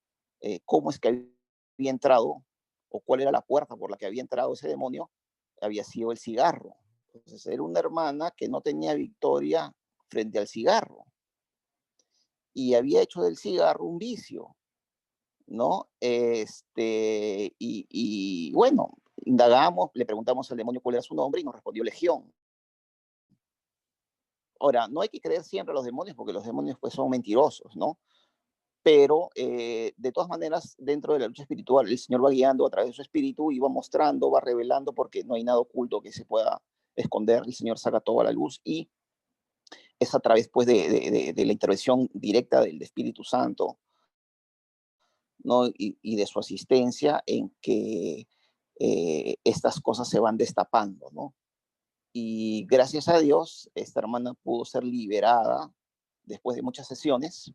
cómo es que había entrado, o cuál era la puerta por la que había entrado ese demonio, había sido el cigarro. Entonces era una hermana que no tenía victoria frente al cigarro, y había hecho del cigarro un vicio, ¿no? Y bueno, indagamos, le preguntamos al demonio cuál era su nombre y nos respondió Legión. Ahora, no hay que creer siempre a los demonios porque los demonios pues son mentirosos, ¿no? Pero de todas maneras, dentro de la lucha espiritual, el Señor va guiando a través de su espíritu y va mostrando, va revelando, porque no hay nada oculto que se pueda esconder. El Señor saca todo a la luz y es a través pues de la intervención directa del Espíritu Santo, ¿no? Y de su asistencia en que estas cosas se van destapando, ¿no? Y gracias a Dios, esta hermana pudo ser liberada después de muchas sesiones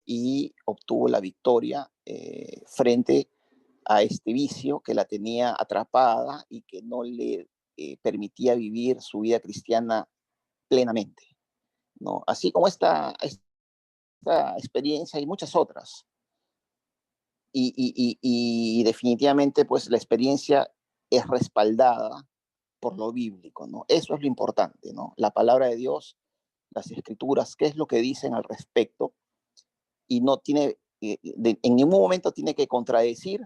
y obtuvo la victoria frente a este vicio que la tenía atrapada y que no le permitía vivir su vida cristiana plenamente, ¿no? Así como esta experiencia y muchas otras. Y definitivamente, pues la experiencia es respaldada por lo bíblico, ¿no? Eso es lo importante, ¿no? La palabra de Dios, las escrituras, qué es lo que dicen al respecto, y no tiene, en ningún momento tiene que contradecir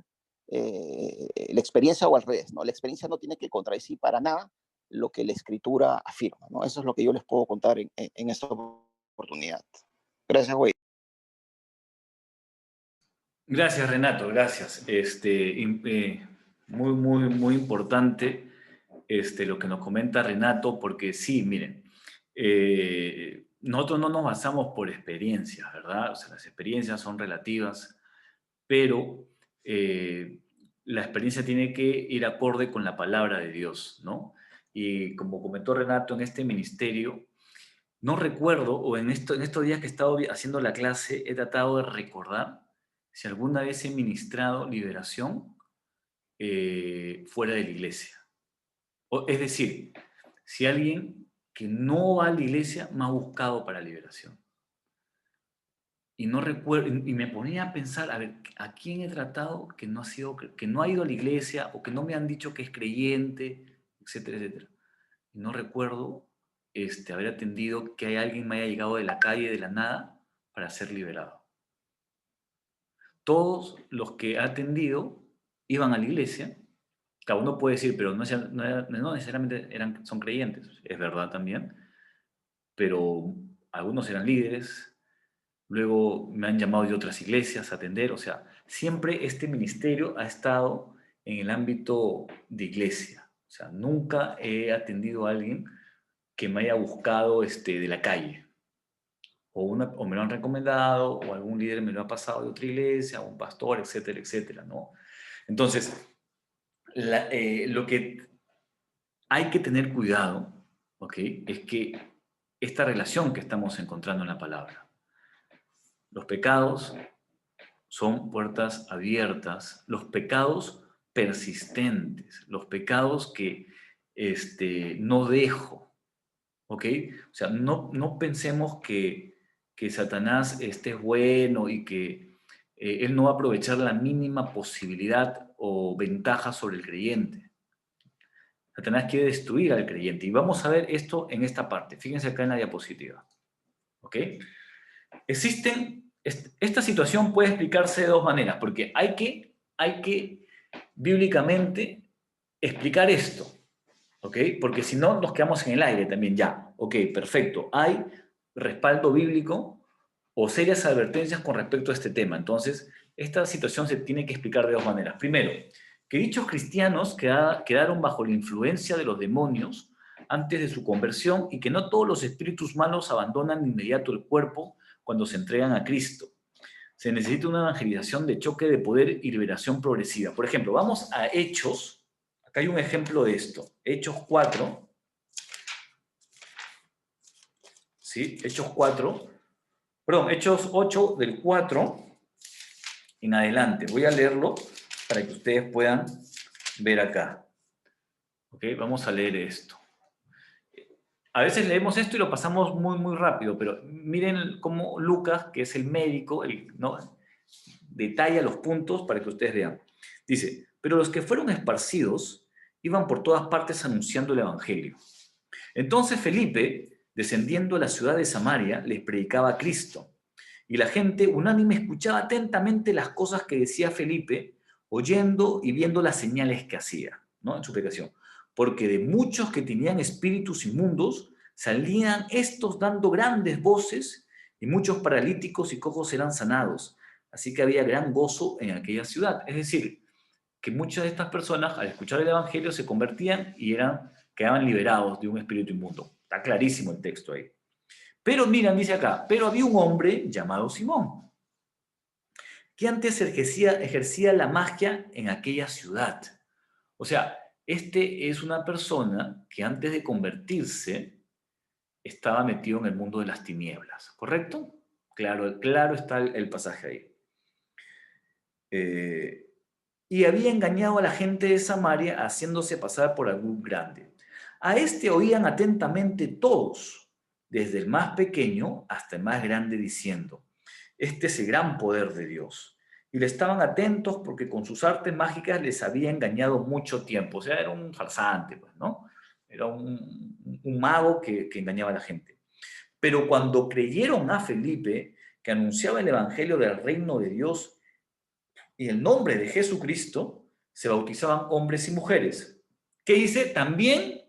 la experiencia o al revés, ¿no? La experiencia no tiene que contradecir para nada lo que la escritura afirma, ¿no? Eso es lo que yo les puedo contar en esta oportunidad. Gracias, güey. Gracias, Renato, gracias. Muy importante lo que nos comenta Renato, porque sí, miren, nosotros no nos basamos por experiencias, ¿verdad? O sea, las experiencias son relativas, pero la experiencia tiene que ir acorde con la palabra de Dios, ¿no? Y como comentó Renato, en este ministerio, no recuerdo, o en estos días que he estado haciendo la clase, he tratado de recordar si alguna vez he ministrado liberación fuera de la iglesia. Es decir, si alguien que no va a la iglesia me ha buscado para liberación. Y no recuerdo, y me ponía a pensar, a ver, ¿a quién he tratado que no ha ido a la iglesia o que no me han dicho que es creyente, etcétera, etcétera? Y no recuerdo haber atendido que alguien me haya llegado de la calle, de la nada, para ser liberado. Todos los que he atendido iban a la iglesia. Cada uno puede decir, pero no necesariamente son creyentes, es verdad también, pero algunos eran líderes, luego me han llamado de otras iglesias a atender, o sea, siempre este ministerio ha estado en el ámbito de iglesia. O sea, nunca he atendido a alguien que me haya buscado de la calle. O me lo han recomendado, o algún líder me lo ha pasado de otra iglesia, un pastor, etcétera, etcétera, ¿no? Entonces, lo que hay que tener cuidado, ¿ok? Es que esta relación que estamos encontrando en la palabra. Los pecados son puertas abiertas, los pecados persistentes, los pecados que no dejo, ¿ok? O sea, no pensemos que Satanás es bueno y que él no va a aprovechar la mínima posibilidad o ventaja sobre el creyente. Satanás quiere destruir al creyente. Y vamos a ver esto en esta parte. Fíjense acá en la diapositiva. ¿Ok? Esta situación puede explicarse de dos maneras, porque hay que bíblicamente explicar esto. ¿Ok? Porque si no, nos quedamos en el aire también ya. Ok, perfecto. Hay respaldo bíblico o serias advertencias con respecto a este tema. Entonces, esta situación se tiene que explicar de dos maneras. Primero, que dichos cristianos quedaron bajo la influencia de los demonios antes de su conversión y que no todos los espíritus malos abandonan de inmediato el cuerpo cuando se entregan a Cristo. Se necesita una evangelización de choque de poder y liberación progresiva. Por ejemplo, vamos a Hechos. Acá hay un ejemplo de esto. Hechos 4. ¿Sí? Hechos 4. Perdón, Hechos 8 del 4 en adelante. Voy a leerlo para que ustedes puedan ver acá. ¿Ok? Vamos a leer esto. A veces leemos esto y lo pasamos muy, muy rápido, pero miren cómo Lucas, que es el médico, ¿no? Detalla los puntos para que ustedes vean. Dice, pero los que fueron esparcidos iban por todas partes anunciando el evangelio. Entonces Felipe, descendiendo a la ciudad de Samaria, les predicaba a Cristo. Y la gente unánime escuchaba atentamente las cosas que decía Felipe, oyendo y viendo las señales que hacía, ¿no? En su predicación. Porque de muchos que tenían espíritus inmundos, salían estos dando grandes voces, y muchos paralíticos y cojos eran sanados. Así que había gran gozo en aquella ciudad. Es decir, que muchas de estas personas, al escuchar el evangelio, se convertían y quedaban liberados de un espíritu inmundo. Está clarísimo el texto ahí. Pero miran, dice acá, pero había un hombre llamado Simón, que antes ejercía la magia en aquella ciudad. O sea, es una persona que antes de convertirse estaba metido en el mundo de las tinieblas, ¿correcto? Claro está el pasaje ahí. Y había engañado a la gente de Samaria haciéndose pasar por algún grande. A este oían atentamente todos, desde el más pequeño hasta el más grande, diciendo, este es el gran poder de Dios. Y le estaban atentos porque con sus artes mágicas les había engañado mucho tiempo. O sea, era un farsante, pues, ¿no? Era un mago que engañaba a la gente. Pero cuando creyeron a Felipe, que anunciaba el evangelio del reino de Dios y el nombre de Jesucristo, se bautizaban hombres y mujeres. ¿Qué dice? También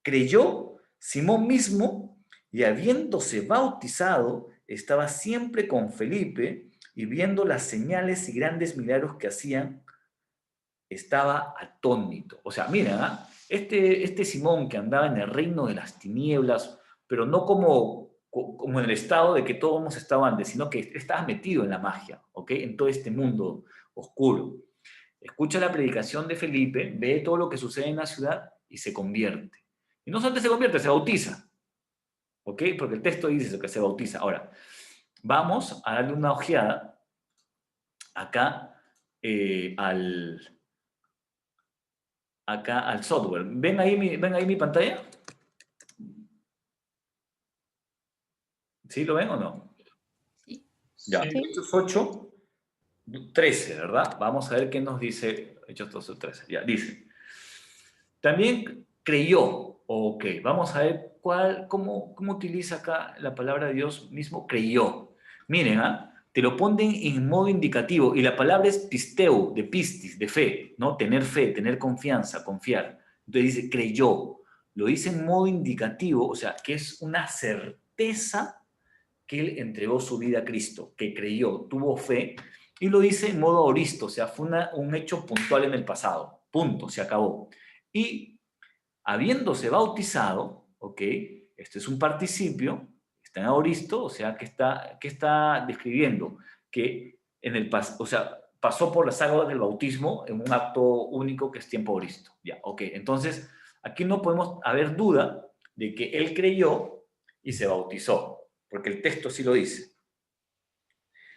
creyó Simón mismo, y habiéndose bautizado, estaba siempre con Felipe, y viendo las señales y grandes milagros que hacían, estaba atónito. O sea, mira, este Simón que andaba en el reino de las tinieblas, pero no como en el estado de que todos estaban antes, sino que estaba metido en la magia, ¿ok? En todo este mundo oscuro. Escucha la predicación de Felipe, ve todo lo que sucede en la ciudad y se convierte. Y no solamente se convierte, se bautiza. ¿Ok? Porque el texto dice eso, que se bautiza. Ahora, vamos a darle una ojeada acá al software. ¿Ven ahí mi pantalla? ¿Sí lo ven o no? Sí. Ya, Sí. Hechos 8, 13, ¿verdad? Vamos a ver qué nos dice Hechos 8, 13. Ya, dice. También creyó. Ok, vamos a ver cómo utiliza acá la palabra de Dios mismo, creyó. Miren, te lo ponen en modo indicativo y la palabra es pisteu, de pistis, de fe, ¿no? Tener fe, tener confianza, confiar. Entonces dice creyó. Lo dice en modo indicativo, o sea, que es una certeza que él entregó su vida a Cristo, que creyó, tuvo fe, y lo dice en modo aoristo, o sea, fue un hecho puntual en el pasado. Punto, se acabó. Y habiéndose bautizado, ¿ok? Este es un participio, está en aoristo, o sea, que está describiendo que o sea, pasó por las aguas del bautismo en un acto único que es tiempo aoristo. Ya, ok. Entonces, aquí no podemos haber duda de que él creyó y se bautizó, porque el texto sí lo dice.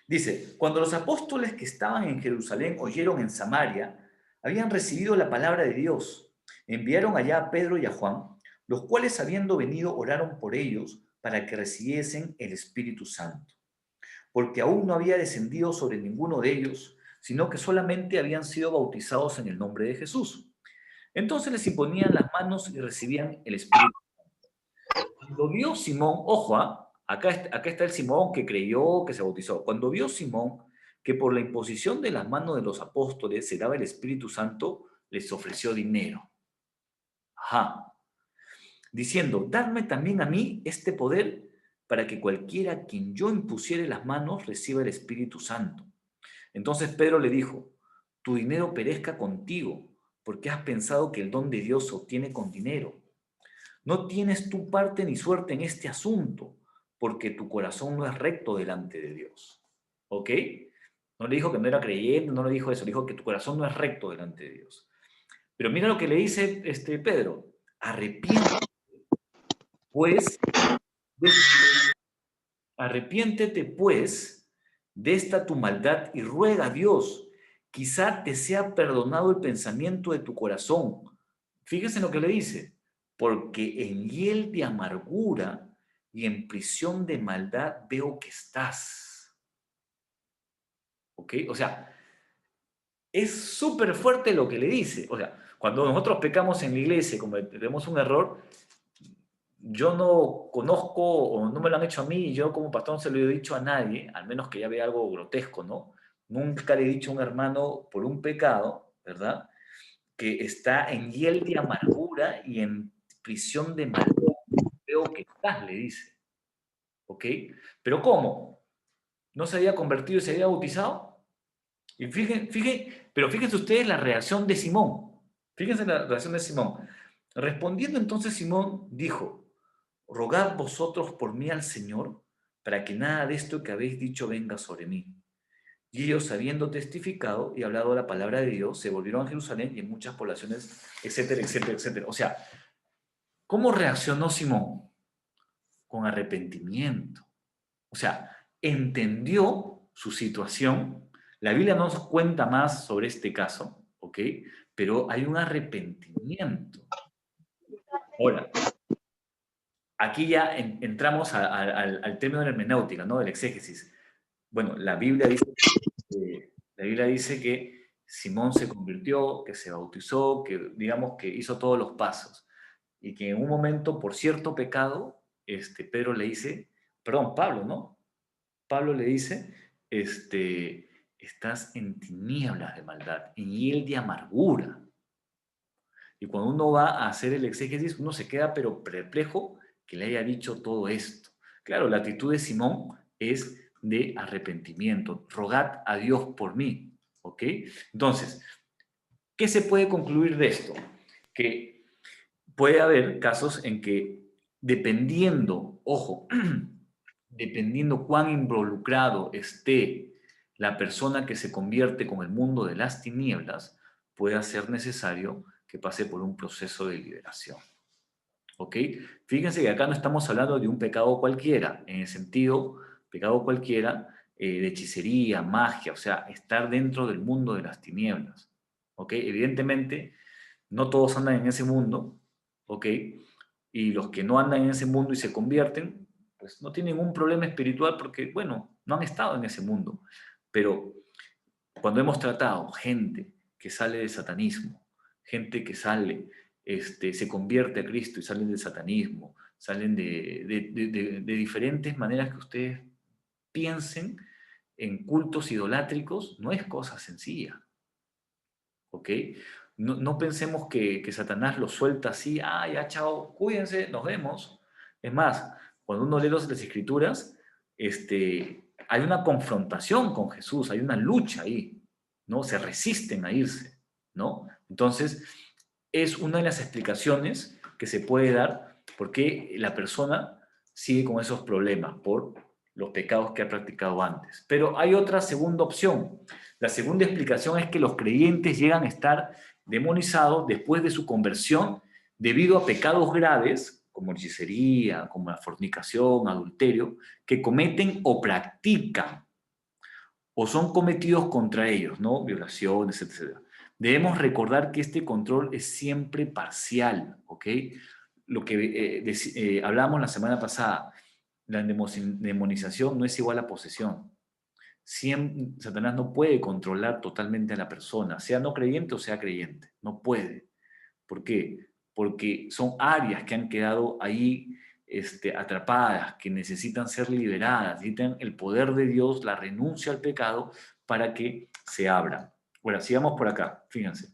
Dice, cuando los apóstoles que estaban en Jerusalén oyeron en Samaria, habían recibido la palabra de Dios. Enviaron allá a Pedro y a Juan, los cuales habiendo venido oraron por ellos para que recibiesen el Espíritu Santo, porque aún no había descendido sobre ninguno de ellos, sino que solamente habían sido bautizados en el nombre de Jesús. Entonces les imponían las manos y recibían el Espíritu Santo. Cuando vio Simón, ojo, acá está el Simón que creyó, que se bautizó. Cuando vio Simón que por la imposición de las manos de los apóstoles se daba el Espíritu Santo, les ofreció dinero. Ajá. Diciendo, dadme también a mí este poder para que cualquiera a quien yo impusiere las manos reciba el Espíritu Santo. Entonces Pedro le dijo, tu dinero perezca contigo, porque has pensado que el don de Dios se obtiene con dinero. No tienes tu parte ni suerte en este asunto, porque tu corazón no es recto delante de Dios. ¿Ok? No le dijo que no era creyente, no le dijo eso, le dijo que tu corazón no es recto delante de Dios. Pero mira lo que le dice Pedro, arrepiéntete pues de esta tu maldad y ruega a Dios, quizá te sea perdonado el pensamiento de tu corazón. Fíjense en lo que le dice, porque en hiel de amargura y en prisión de maldad veo que estás. ¿Ok? O sea, es súper fuerte lo que le dice. O sea, cuando nosotros pecamos en la iglesia, cometemos un error, yo no conozco o no me lo han hecho a mí y yo como pastor no se lo he dicho a nadie, al menos que ya vea algo grotesco, ¿no? Nunca le he dicho a un hermano por un pecado, ¿verdad? Que está en hiel de amargura y en prisión de maldad. Veo que estás, le dice. ¿Ok? ¿Pero cómo? ¿No se había convertido y se había bautizado? Y fíjense ustedes la reacción de Simón. Fíjense la reacción de Simón. Respondiendo entonces Simón dijo, rogad vosotros por mí al Señor, para que nada de esto que habéis dicho venga sobre mí. Y ellos, habiendo testificado y hablado la palabra de Dios, se volvieron a Jerusalén y en muchas poblaciones, etcétera, etcétera, etcétera. O sea, ¿cómo reaccionó Simón? Con arrepentimiento. O sea, entendió su situación. La Biblia no nos cuenta más sobre este caso, ¿ok? Pero hay un arrepentimiento. Ahora, aquí ya entramos al término de la hermenéutica, ¿no? Del exégesis. Bueno, la Biblia dice que Simón se convirtió, que se bautizó, que digamos que hizo todos los pasos. Y que en un momento, por cierto pecado, Pedro le dice, perdón, Pablo, ¿no? Pablo le dice, estás en tinieblas de maldad, en hiel de amargura. Y cuando uno va a hacer el exégesis, uno se queda pero perplejo que le haya dicho todo esto. Claro, la actitud de Simón es de arrepentimiento. Rogad a Dios por mí. ¿Ok? Entonces, ¿qué se puede concluir de esto? Que puede haber casos en que dependiendo, ojo, dependiendo cuán involucrado esté la persona que se convierte con el mundo de las tinieblas, puede ser necesario que pase por un proceso de liberación. ¿Ok? Fíjense que acá no estamos hablando de un pecado cualquiera, en el sentido, pecado cualquiera, de hechicería, magia, o sea, estar dentro del mundo de las tinieblas. ¿Ok? Evidentemente, no todos andan en ese mundo, ¿ok? Y los que no andan en ese mundo y se convierten, pues no tienen un problema espiritual porque, bueno, no han estado en ese mundo. Pero cuando hemos tratado gente que sale del satanismo, gente que se convierte a Cristo y salen del satanismo, salen de diferentes maneras que ustedes piensen en cultos idolátricos, no es cosa sencilla. ¿Ok? No pensemos que Satanás lo suelta así, ya, chao, cuídense, nos vemos. Es más, cuando uno lee las Escrituras, hay una confrontación con Jesús, hay una lucha ahí, ¿no? Se resisten a irse, ¿no? Entonces, es una de las explicaciones que se puede dar por qué la persona sigue con esos problemas, por los pecados que ha practicado antes. Pero hay otra segunda opción. La segunda explicación es que los creyentes llegan a estar demonizados después de su conversión debido a pecados graves, como hechicería, como la fornicación, adulterio, que cometen o practican, o son cometidos contra ellos, ¿no? Violaciones, etc. Debemos recordar que este control es siempre parcial, ¿ok? Lo que hablamos la semana pasada, la demonización no es igual a posesión. Satanás no puede controlar totalmente a la persona, sea no creyente o sea creyente. No puede. ¿Por qué? Porque son áreas que han quedado ahí atrapadas, que necesitan ser liberadas, necesitan el poder de Dios, la renuncia al pecado para que se abran. Bueno, sigamos por acá, fíjense.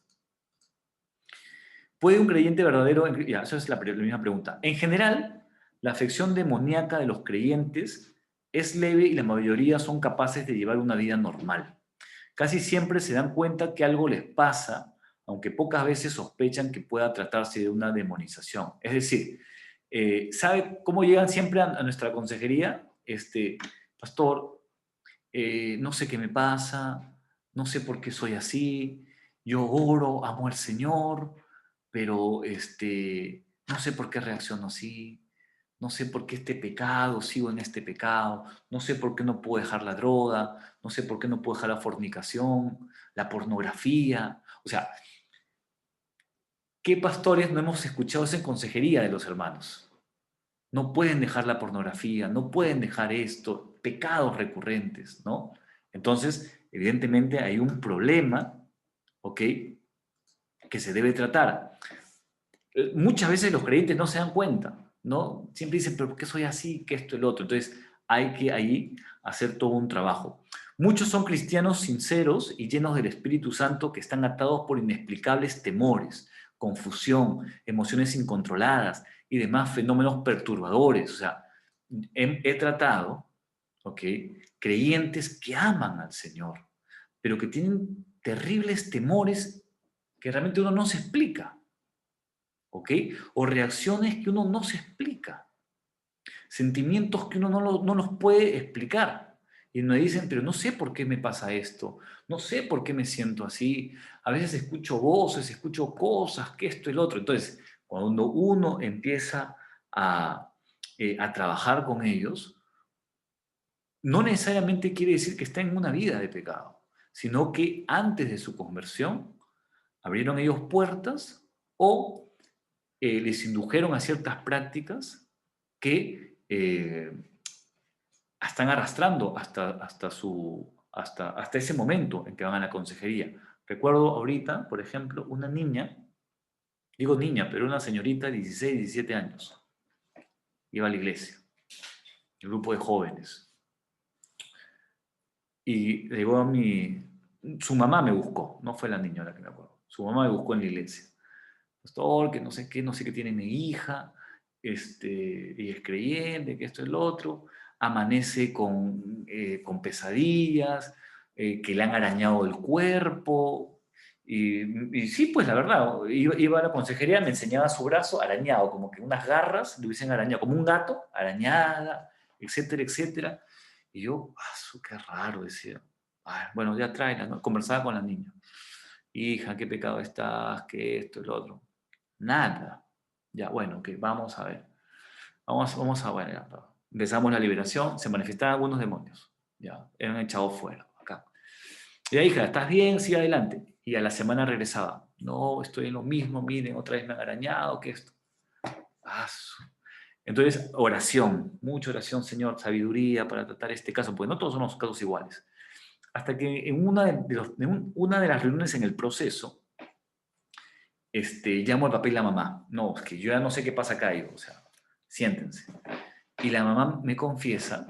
¿Puede un creyente verdadero? Ya, esa es la misma pregunta. En general, la afección demoníaca de los creyentes es leve y la mayoría son capaces de llevar una vida normal. Casi siempre se dan cuenta que algo les pasa, aunque pocas veces sospechan que pueda tratarse de una demonización. Es decir, ¿sabe cómo llegan siempre a nuestra consejería? Pastor, no sé qué me pasa, no sé por qué soy así, yo oro, amo al Señor, pero no sé por qué reacciono así, no sé por qué este pecado, sigo en este pecado, no sé por qué no puedo dejar la droga, no sé por qué no puedo dejar la fornicación, la pornografía. O sea, ¿qué pastores no hemos escuchado eso en consejería de los hermanos? No pueden dejar la pornografía, no pueden dejar esto, pecados recurrentes, ¿no? Entonces, evidentemente hay un problema, ¿ok?, que se debe tratar. Muchas veces los creyentes no se dan cuenta, ¿no? Siempre dicen, pero ¿por qué soy así? ¿Qué esto, el otro? Entonces, hay que ahí hacer todo un trabajo. Muchos son cristianos sinceros y llenos del Espíritu Santo que están atados por inexplicables temores, confusión, emociones incontroladas y demás fenómenos perturbadores. O sea, he tratado, ¿ok?, creyentes que aman al Señor, pero que tienen terribles temores que realmente uno no se explica, ¿ok? O reacciones que uno no se explica, sentimientos que uno no los puede explicar. Y me dicen, pero no sé por qué me pasa esto, no sé por qué me siento así. A veces escucho voces, escucho cosas, que esto y lo otro. Entonces, cuando uno empieza a trabajar con ellos, no necesariamente quiere decir que está en una vida de pecado, sino que antes de su conversión abrieron ellos puertas o les indujeron a ciertas prácticas que están arrastrando hasta ese momento en que van a la consejería. Recuerdo ahorita, por ejemplo, una niña, digo niña, pero una señorita de 16, 17 años, iba a la iglesia, un grupo de jóvenes. Y llegó su mamá me buscó, no fue la niña la que me acuerdo, su mamá me buscó en la iglesia. Pastor, que no sé qué tiene mi hija, y es creyente, que esto es lo otro, amanece con pesadillas, que le han arañado el cuerpo, y sí, pues la verdad, iba a la consejería, me enseñaba su brazo arañado, como que unas garras le hubiesen arañado, como un gato, arañada, etcétera, etcétera. Y yo, qué raro, decía. Bueno, ya tráela, ¿no? Conversaba con la niña. Hija, qué pecado estás, que esto, el otro. Nada. Ya, bueno, ok, vamos a ver. Vamos a ver. Ya, empezamos la liberación, se manifestaban algunos demonios. Ya, eran echados fuera, acá. Y la hija, ¿estás bien? Sí, adelante. Y a la semana regresaba. No, estoy en lo mismo, miren, otra vez me han arañado, ¿qué esto? Entonces, oración, mucha oración, Señor, sabiduría para tratar este caso, porque no todos son los casos iguales. Hasta que en una de las reuniones en el proceso, llamo al papá y la mamá. No, es que yo ya no sé qué pasa acá, digo, o sea, siéntense. Y la mamá me confiesa,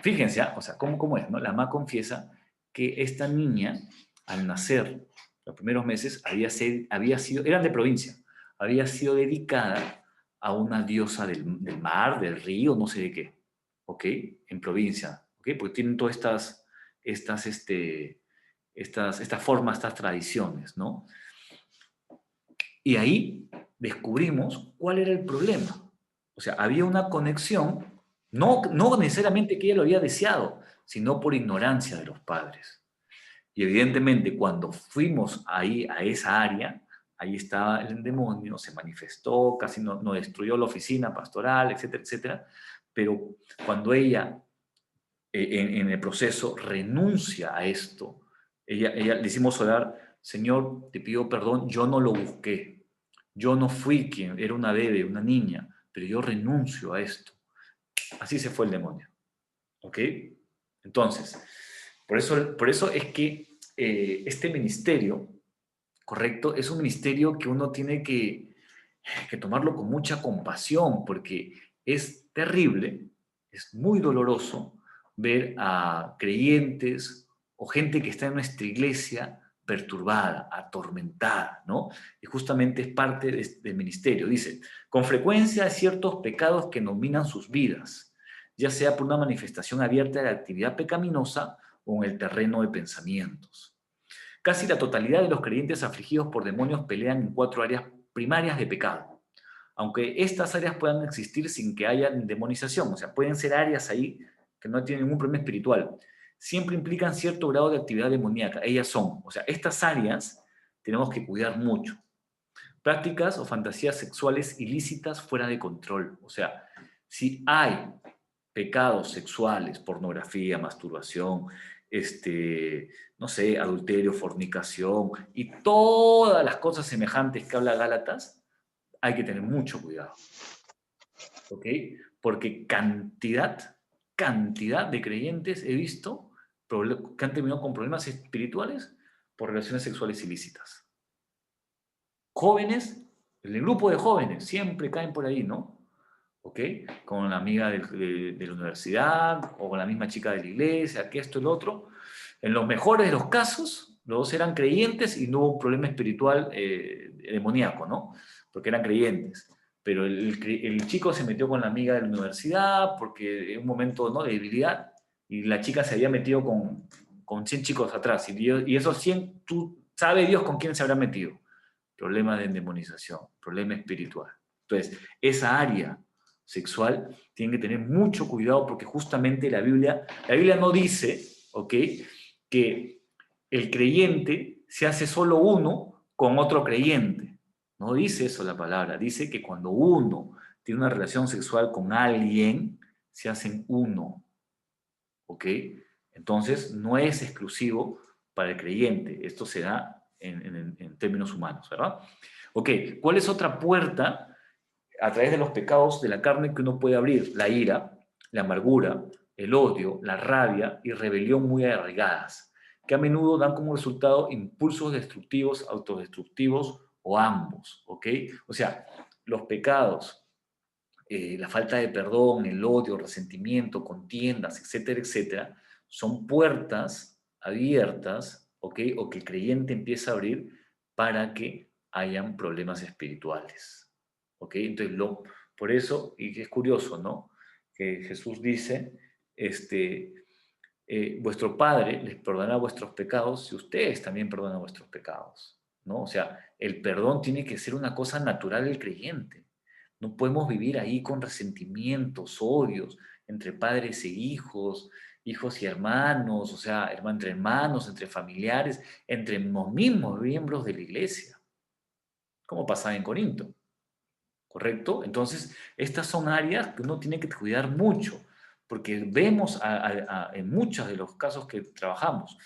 fíjense, o sea, ¿cómo es? ¿No? La mamá confiesa que esta niña, al nacer, los primeros meses, había sido, eran de provincia, había sido dedicada a una diosa del mar, del río, no sé de qué. ¿ok? En provincia, ¿ok? Porque tienen todas estas formas, estas tradiciones, ¿no? Y ahí descubrimos cuál era el problema. O sea, había una conexión, no necesariamente que ella lo había deseado, sino por ignorancia de los padres. Y evidentemente cuando fuimos ahí a esa área, ahí estaba el demonio, se manifestó, casi no destruyó la oficina pastoral, etcétera, etcétera. Pero cuando ella, en el proceso, renuncia a esto, ella le hicimos orar, Señor, te pido perdón, yo no lo busqué. Yo no fui quien, era una bebé, una niña, pero yo renuncio a esto. Así se fue el demonio. ¿Ok? Entonces, por eso es que este ministerio, correcto, es un ministerio que uno tiene que tomarlo con mucha compasión, porque es terrible, es muy doloroso ver a creyentes o gente que está en nuestra iglesia perturbada, atormentada, ¿no? Y justamente es parte del ministerio. Dice, con frecuencia hay ciertos pecados que dominan sus vidas, ya sea por una manifestación abierta de la actividad pecaminosa o en el terreno de pensamientos. Casi la totalidad de los creyentes afligidos por demonios pelean en 4 áreas primarias de pecado, aunque estas áreas puedan existir sin que haya demonización, o sea, pueden ser áreas ahí que no tienen ningún problema espiritual, siempre implican cierto grado de actividad demoníaca. Ellas son, o sea, estas áreas tenemos que cuidar mucho. Prácticas o fantasías sexuales ilícitas fuera de control, o sea, si hay pecados sexuales, pornografía, masturbación, no sé, adulterio, fornicación y todas las cosas semejantes que habla Gálatas, hay que tener mucho cuidado. ¿Ok? Porque cantidad de creyentes he visto que han terminado con problemas espirituales por relaciones sexuales ilícitas. Jóvenes, el grupo de jóvenes, siempre caen por ahí, ¿no? ¿Ok? Con la amiga de la universidad o con la misma chica de la iglesia, que esto y lo otro. En los mejores de los casos, los dos eran creyentes y no hubo un problema espiritual demoníaco, ¿no? Porque eran creyentes. Pero el chico se metió con la amiga de la universidad porque en un momento, ¿no?, de debilidad, y la chica se había metido con 100 chicos atrás. Y esos 100, tú sabes Dios con quién se habrá metido. Problema de endemonización, problema espiritual. Entonces, esa área sexual tiene que tener mucho cuidado porque justamente la Biblia no dice, ¿ok?, que el creyente se hace solo uno con otro creyente. No dice eso la palabra. Dice que cuando uno tiene una relación sexual con alguien, se hacen uno. ¿Ok? Entonces, no es exclusivo para el creyente. Esto se da en términos humanos, ¿verdad? Ok, ¿cuál es otra puerta a través de los pecados de la carne que uno puede abrir? La ira, la amargura, el odio, la rabia y rebelión muy arraigadas, que a menudo dan como resultado impulsos destructivos, autodestructivos o ambos, ¿ok? O sea, los pecados, la falta de perdón, el odio, resentimiento, contiendas, etcétera, etcétera, son puertas abiertas, ¿ok?, o que el creyente empieza a abrir para que hayan problemas espirituales, ¿ok? Entonces, por eso, y es curioso, ¿no?, que Jesús dice, vuestro Padre les perdonará vuestros pecados si ustedes también perdonan vuestros pecados, ¿no? O sea, el perdón tiene que ser una cosa natural del creyente. No podemos vivir ahí con resentimientos, odios entre padres e hijos, hijos y hermanos, o sea, entre hermanos, entre familiares, entre los mismos miembros de la iglesia, como pasaba en Corinto, ¿correcto? Entonces, estas son áreas que uno tiene que cuidar mucho, porque vemos en muchos de los casos que trabajamos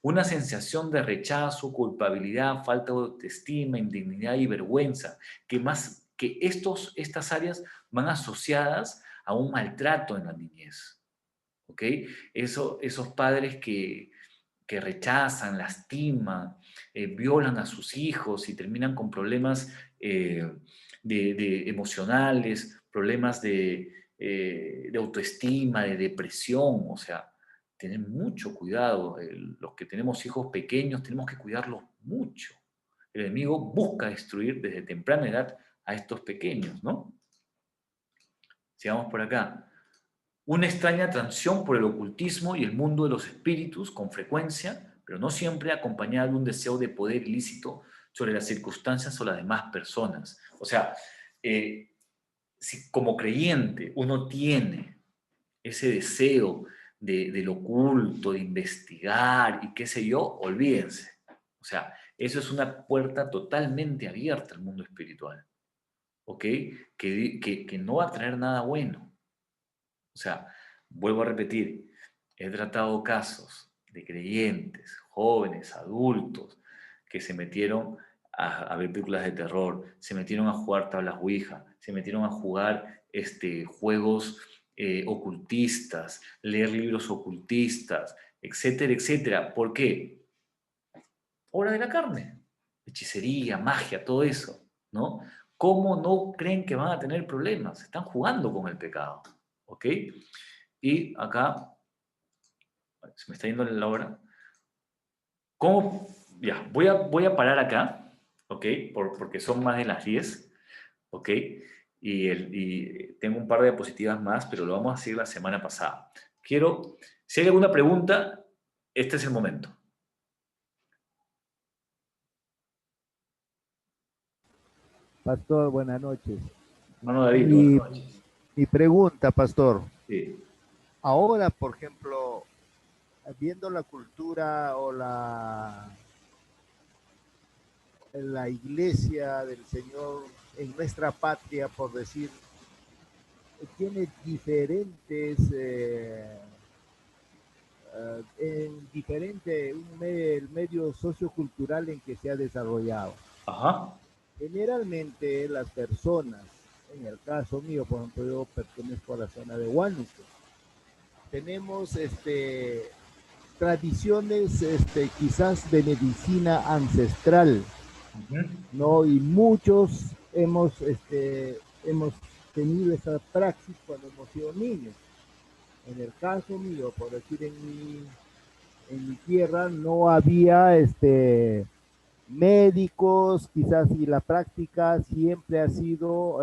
una sensación de rechazo, culpabilidad, falta de autoestima, indignidad y vergüenza, que estas áreas van asociadas a un maltrato en la niñez. ¿Ok? Esos padres que rechazan, lastiman, violan a sus hijos y terminan con problemas emocionales, problemas de autoestima, de depresión, o sea, tener mucho cuidado. Los que tenemos hijos pequeños tenemos que cuidarlos mucho. El enemigo busca destruir desde temprana edad a estos pequeños, ¿no? Sigamos por acá. una extraña atracción por el ocultismo y el mundo de los espíritus con frecuencia, pero no siempre acompañada de un deseo de poder ilícito sobre las circunstancias o las demás personas. O sea, si como creyente uno tiene ese deseo del oculto, de investigar y qué sé yo, olvídense. O sea, eso es una puerta totalmente abierta al mundo espiritual, ¿ok? Que no va a traer nada bueno. O sea, vuelvo a repetir, he tratado casos de creyentes, jóvenes, adultos, que se metieron a ver películas de terror, se metieron a jugar tablas Ouija, se metieron a jugar juegos ocultistas, leer libros ocultistas, etcétera, etcétera. ¿Por qué? Obra de la carne, hechicería, magia, todo eso, ¿no? ¿Cómo no creen que van a tener problemas? Están jugando con el pecado, ¿ok? Y acá, se me está yendo la hora. ¿Cómo? Ya, voy a parar acá, ¿ok? Porque son más de las 10, ¿ok? Y tengo un par de diapositivas más, pero lo vamos a hacer la semana pasada. Si hay alguna pregunta, este es el momento. Pastor, buenas noches. Hermano David, buenas noches. Mi pregunta, pastor. Sí. Ahora, por ejemplo, viendo la cultura o la iglesia del Señor en nuestra patria, por decir, tiene diferentes, el medio sociocultural en que se ha desarrollado. Ajá. Generalmente las personas, en el caso mío, por ejemplo, yo pertenezco a la zona de Huánuco, tenemos tradiciones quizás de medicina ancestral, ¿no? Y muchos hemos tenido esa praxis cuando hemos sido niños. En el caso mío, por decir, en mi tierra no había médicos, quizás, y la práctica siempre ha sido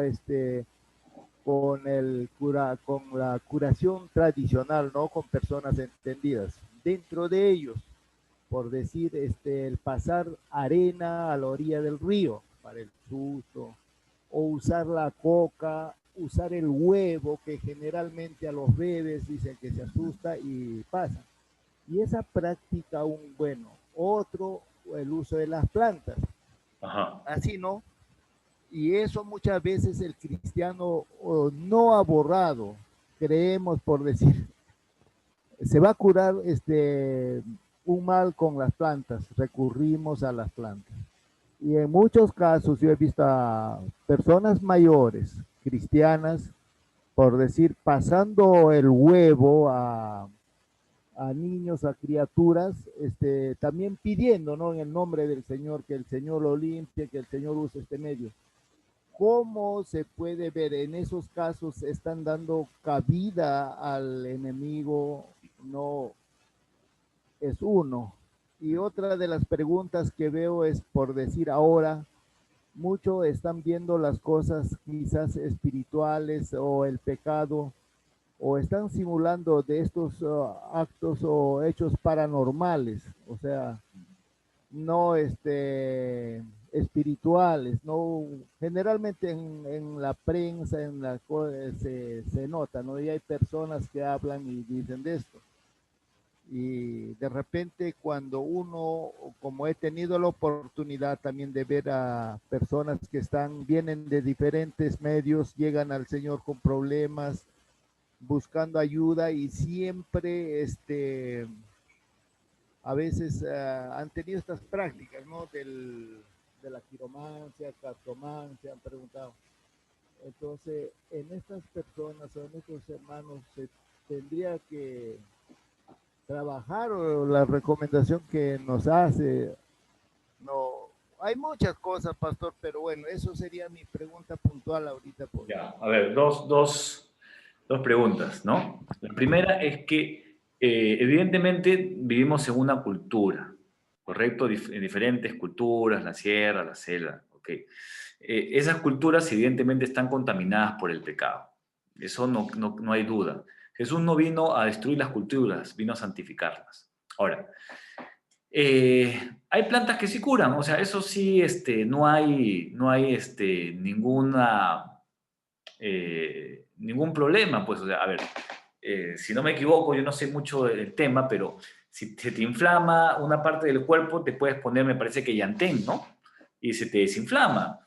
con la curación tradicional, ¿no? Con personas entendidas. Dentro de ellos, por decir, el pasar arena a la orilla del río para el susto, o usar la coca, usar el huevo, que generalmente a los bebés dicen que se asusta y pasa. Y esa práctica, otro, el uso de las plantas. Ajá. Así, ¿no? Y eso muchas veces el cristiano no ha borrado. Creemos, por decir, se va a curar un mal con las plantas, recurrimos a las plantas. Y en muchos casos yo he visto a personas mayores, cristianas, por decir, pasando el huevo a niños, a criaturas, también pidiendo, ¿no? En el nombre del Señor, que el Señor lo limpie, que el Señor use este medio. ¿Cómo se puede ver en esos casos? ¿Están dando cabida al enemigo? No, es uno. Y otra de las preguntas que veo es, por decir ahora, muchos están viendo las cosas quizás espirituales o el pecado, o están simulando de estos actos o hechos paranormales, o sea, no espirituales, no, generalmente en la prensa, se nota, ¿no? Y hay personas que hablan y dicen de esto. Y de repente cuando uno, como he tenido la oportunidad también de ver a personas que vienen de diferentes medios, llegan al Señor con problemas, buscando ayuda, y siempre a veces han tenido estas prácticas, ¿no? De la quiromancia, cartomancia, han preguntado. Entonces, en estas personas o en estos hermanos se tendría que trabajar, o la recomendación que nos hace, no, hay muchas cosas, pastor, pero bueno, eso sería mi pregunta puntual ahorita. Ya, a ver, dos preguntas, ¿no? La primera es que evidentemente vivimos en una cultura, ¿correcto? En diferentes culturas, la sierra, la selva, ¿ok? Esas culturas evidentemente están contaminadas por el pecado, eso no hay duda. Jesús no vino a destruir las culturas, vino a santificarlas. Ahora, hay plantas que sí curan, o sea, eso sí, no hay ningún problema, pues, o sea, a ver, si no me equivoco, yo no sé mucho del tema, pero si se te inflama una parte del cuerpo, te puedes poner, me parece que llantén, ¿no? Y se te desinflama.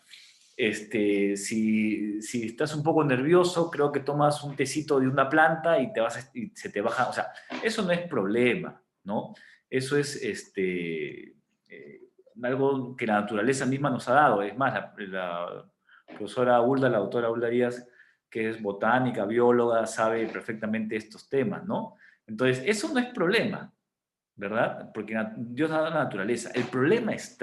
Si estás un poco nervioso, creo que tomas un tecito de una planta y se te baja, o sea, eso no es problema, ¿no? Eso es algo que la naturaleza misma nos ha dado. Es más, la profesora Hulda, la doctora Hulda Díaz, que es botánica, bióloga, sabe perfectamente estos temas, ¿no? Entonces, eso no es problema, ¿verdad? Porque Dios ha dado la naturaleza. El problema es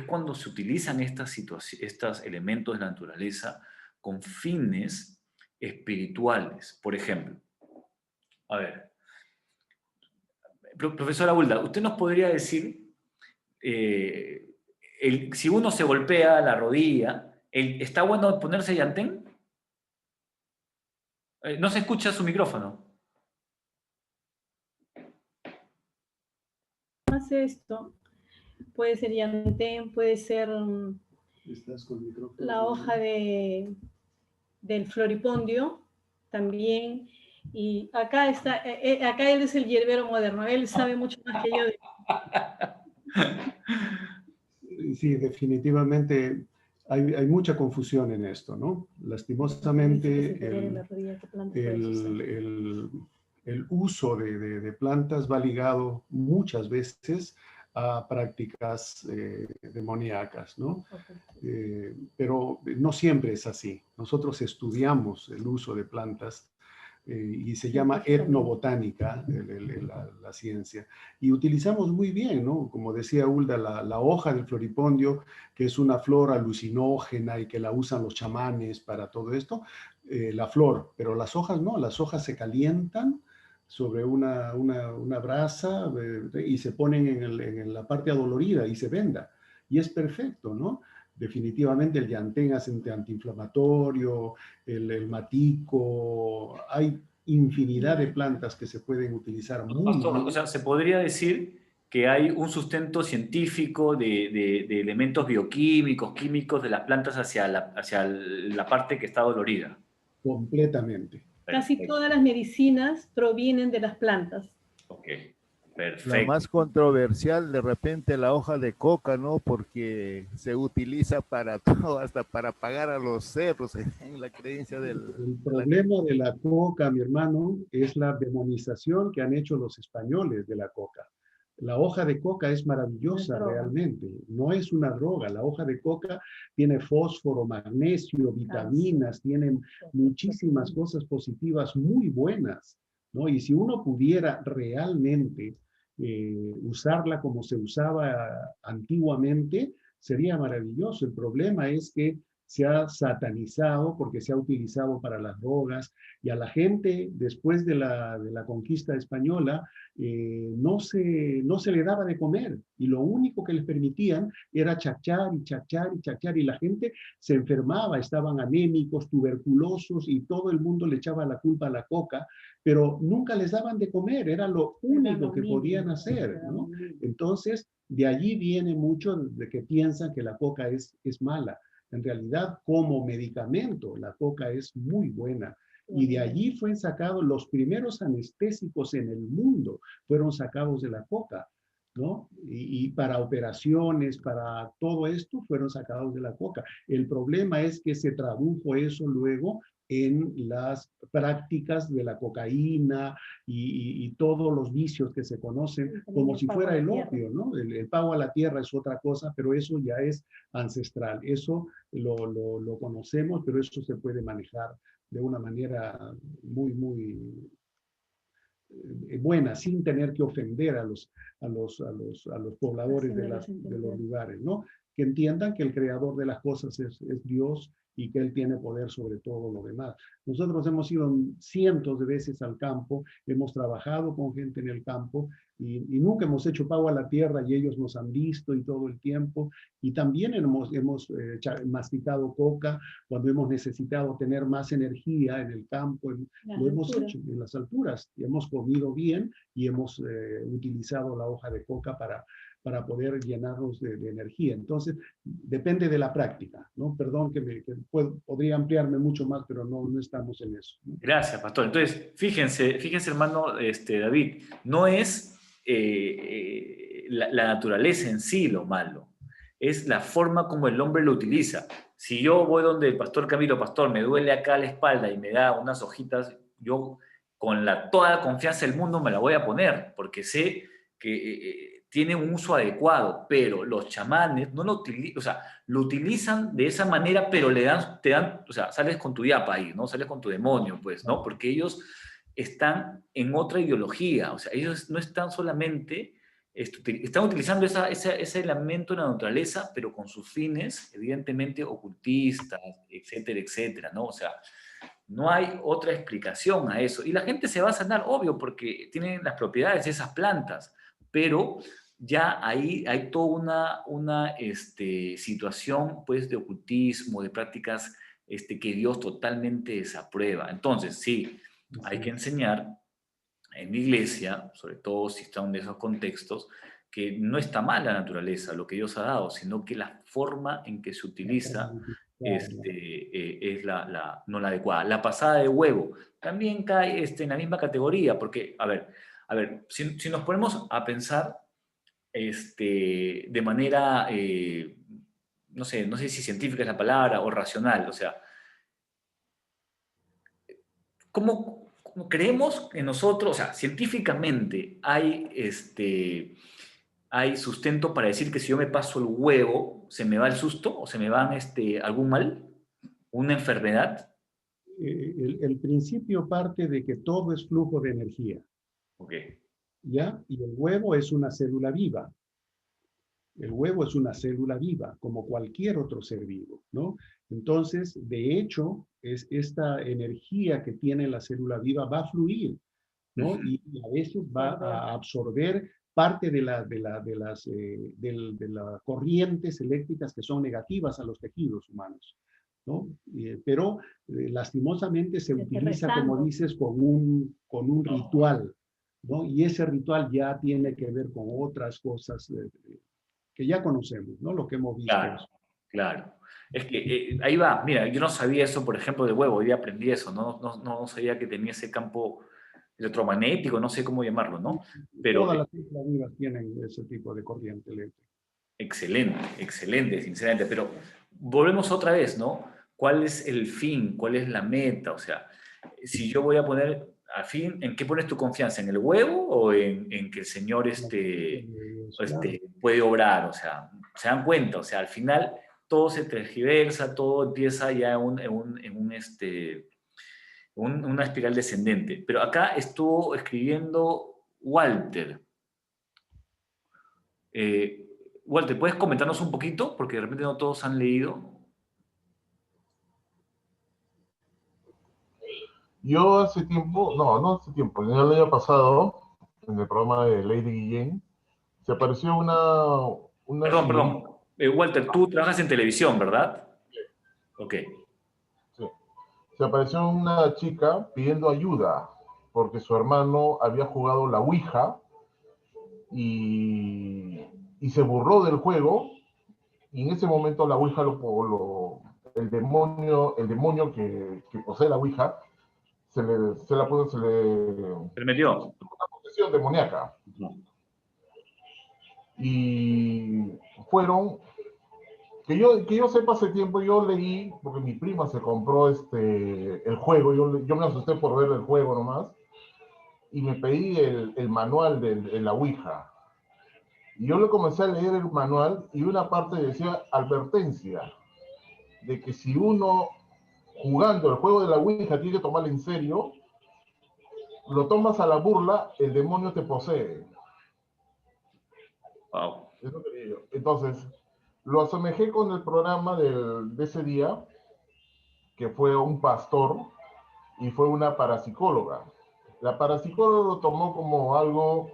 cuando se utilizan estos elementos de la naturaleza con fines espirituales. Por ejemplo, a ver, profesora Hulda, ¿usted nos podría decir, si uno se golpea la rodilla, ¿está bueno ponerse llantén? No se escucha su micrófono. Hace esto, puede ser llantén, puede ser la hoja del floripondio también. Y acá él es el hierbero moderno, él sabe mucho más que yo. Sí, definitivamente hay mucha confusión en esto, ¿no? Lastimosamente, el uso de plantas va ligado muchas veces a prácticas demoníacas, ¿no? Pero no siempre es así. Nosotros estudiamos el uso de plantas y se llama etnobotánica, la ciencia. Y utilizamos muy bien, ¿no? Como decía Hulda, la hoja del floripondio, que es una flor alucinógena y que la usan los chamanes para todo esto, la flor, pero las hojas no, las hojas se calientan sobre una brasa y se ponen en la parte adolorida y se venda. Y es perfecto, ¿no? Definitivamente el llantén es antiinflamatorio, el matico, hay infinidad de plantas que se pueden utilizar muy Pastor, bien. o sea, se podría decir que hay un sustento científico de elementos bioquímicos, químicos de las plantas hacia la parte que está dolorida. Completamente. Casi todas las medicinas provienen de las plantas. Ok, perfecto. La más controversial, de repente, la hoja de coca, ¿no? Porque se utiliza para todo, hasta para pagar a los cerros, en la creencia del... El problema de la coca, mi hermano, es la demonización que han hecho los españoles de la coca. La hoja de coca es maravillosa realmente, no es una droga. La hoja de coca tiene fósforo, magnesio, vitaminas, tiene muchísimas cosas positivas muy buenas, ¿no? Y si uno pudiera realmente usarla como se usaba antiguamente, sería maravilloso. El problema es que se ha satanizado porque se ha utilizado para las drogas y a la gente después de la conquista española no se le daba de comer y lo único que les permitían era chachar y chachar y chachar y la gente se enfermaba, estaban anémicos, tuberculosos y todo el mundo le echaba la culpa a la coca, pero nunca les daban de comer, era lo único que podían hacer, ¿no? Entonces, de allí viene mucho de que piensan que la coca es mala. En realidad, como medicamento, la coca es muy buena. Y de allí fueron sacados los primeros anestésicos en el mundo, fueron sacados de la coca, ¿no? Y para operaciones, para todo esto, fueron sacados de la coca. El problema es que se tradujo eso luego en las prácticas de la cocaína y todos los vicios que se conocen como si fuera el opio, ¿no? El pago a la tierra es otra cosa, pero eso ya es ancestral. Eso lo conocemos, pero eso se puede manejar de una manera muy, muy buena, sin tener que ofender a los pobladores de los lugares, ¿no? Que entiendan que el creador de las cosas es Dios y que Él tiene poder sobre todo lo demás. Nosotros hemos ido cientos de veces al campo, hemos trabajado con gente en el campo y nunca hemos hecho pago a la tierra y ellos nos han visto y todo el tiempo. Y también hemos masticado coca cuando hemos necesitado tener más energía en el campo. Lo hemos hecho en las alturas y hemos comido bien y hemos utilizado la hoja de coca para poder llenarnos de energía. Entonces, depende de la práctica, ¿no? Perdón podría ampliarme mucho más, pero no estamos en eso, ¿no? Gracias, pastor. Entonces, fíjense hermano David, no es la naturaleza en sí lo malo, es la forma como el hombre lo utiliza. Si yo voy donde el pastor Camilo, pastor, me duele acá la espalda y me da unas hojitas, yo con toda la confianza del mundo me la voy a poner, porque sé que tiene un uso adecuado, pero los chamanes no lo utilizan, o sea, lo utilizan de esa manera, pero te dan, o sea, sales con tu yapa ahí, ¿no? Sales con tu demonio, pues, ¿no? Porque ellos están en otra ideología, o sea, ellos no están solamente, están utilizando ese elemento de la naturaleza, pero con sus fines, evidentemente, ocultistas, etcétera, etcétera, ¿no? O sea, no hay otra explicación a eso. Y la gente se va a sanar, obvio, porque tienen las propiedades de esas plantas, pero ya ahí hay toda una situación, pues, de ocultismo, de prácticas que Dios totalmente desaprueba. Entonces, sí, hay que enseñar en la iglesia, sobre todo si están en esos contextos, que no está mal la naturaleza, lo que Dios ha dado, sino que la forma en que se utiliza es no la adecuada. La pasada de huevo también cae en la misma categoría, porque, a ver, si nos ponemos a pensar de manera, no sé si científica es la palabra, o racional, o sea, ¿cómo creemos en nosotros? O sea, científicamente hay sustento para decir que si yo me paso el huevo, ¿se me va el susto? ¿O se me va algún mal? ¿Una enfermedad? El principio parte de que todo es flujo de energía. Ok. ¿Ya? Y el huevo es una célula viva. El huevo es una célula viva, como cualquier otro ser vivo, ¿no? Entonces, de hecho, esta energía que tiene la célula viva va a fluir, ¿no? Y a veces va a absorber parte de las corrientes eléctricas que son negativas a los tejidos humanos, ¿no? Pero lastimosamente se utiliza, como dices, con un ritual, ¿no? Y ese ritual ya tiene que ver con otras cosas que ya conocemos, ¿no? Lo que hemos visto. Claro, claro. Es que ahí va, mira, yo no sabía eso, por ejemplo, del huevo, hoy día aprendí eso, no sabía que tenía ese campo electromagnético, no sé cómo llamarlo, ¿no? Pero, todas las células vivas tienen ese tipo de corriente eléctrica. Excelente, sinceramente, pero volvemos otra vez, ¿no? ¿Cuál es el fin? ¿Cuál es la meta? O sea, si yo voy a poner, al fin, ¿en qué pones tu confianza? ¿En el huevo o en que el Señor puede obrar? O sea, ¿se dan cuenta? O sea, al final todo se tergiversa, todo empieza ya una espiral descendente. Pero acá estuvo escribiendo Walter. Walter, ¿puedes comentarnos un poquito? Porque de repente no todos han leído. Yo hace tiempo, no hace tiempo, el año pasado, en el programa de Lady Guillén, se apareció una Perdón. Walter, tú trabajas en televisión, ¿verdad? Sí. Ok. Sí. Se apareció una chica pidiendo ayuda porque su hermano había jugado la Ouija y se burló del juego, y en ese momento la Ouija el demonio que posee la Ouija se le metió una posesión demoníaca. Y fueron, que yo sepa, hace tiempo yo leí, porque mi prima se compró el juego, yo me asusté por ver el juego nomás, y me pedí el manual de la Ouija. Y yo le comencé a leer el manual y una parte decía advertencia de que si uno jugando el juego de la Ouija tiene que tomarlo en serio, lo tomas a la burla, el demonio te posee. Wow. Eso quería yo. Entonces, lo asemejé con el programa de ese día que fue un pastor y fue una parapsicóloga. La parapsicóloga lo tomó como algo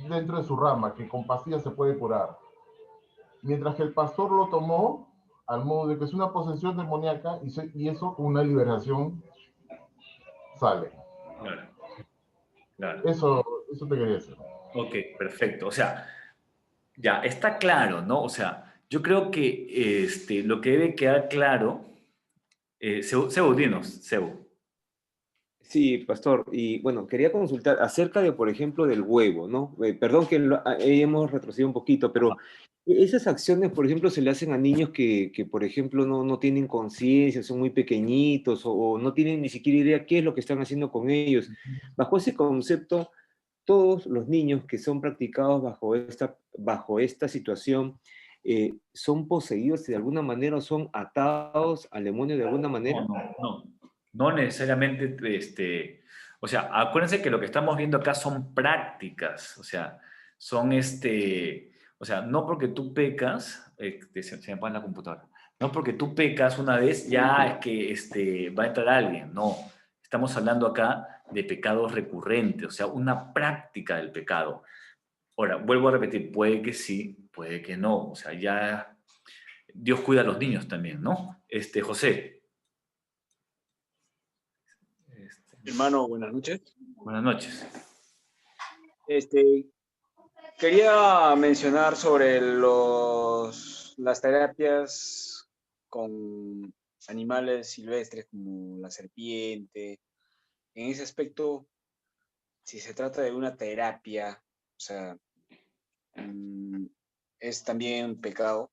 dentro de su rama, que con pastillas se puede curar. Mientras que el pastor lo tomó al modo de que es una posesión demoníaca y eso con una liberación sale. Claro. Claro. Eso te quería decir. Ok, perfecto. O sea, ya está claro, ¿no? O sea, yo creo que lo que debe quedar claro, Sebu, dinos, Sebu. Sí, pastor. Y bueno, quería consultar acerca de, por ejemplo, del huevo, ¿no? Perdón que hemos retrocedido un poquito, pero esas acciones, por ejemplo, se le hacen a niños que por ejemplo, no tienen conciencia, son muy pequeñitos o no tienen ni siquiera idea qué es lo que están haciendo con ellos. Bajo ese concepto, todos los niños que son practicados bajo esta situación son poseídos de alguna manera o son atados al demonio de alguna manera. No necesariamente, o sea, acuérdense que lo que estamos viendo acá son prácticas, o sea, son o sea, no porque tú pecas, se me pone la computadora, no porque tú pecas una vez ya es que va a entrar alguien, no, estamos hablando acá de pecados recurrentes, o sea, una práctica del pecado. Ahora, vuelvo a repetir, puede que sí, puede que no, o sea, ya Dios cuida a los niños también, ¿no? José. Hermano, buenas noches. Buenas noches. Quería mencionar sobre las terapias con animales silvestres como la serpiente. En ese aspecto, si se trata de una terapia, o sea, ¿es también pecado?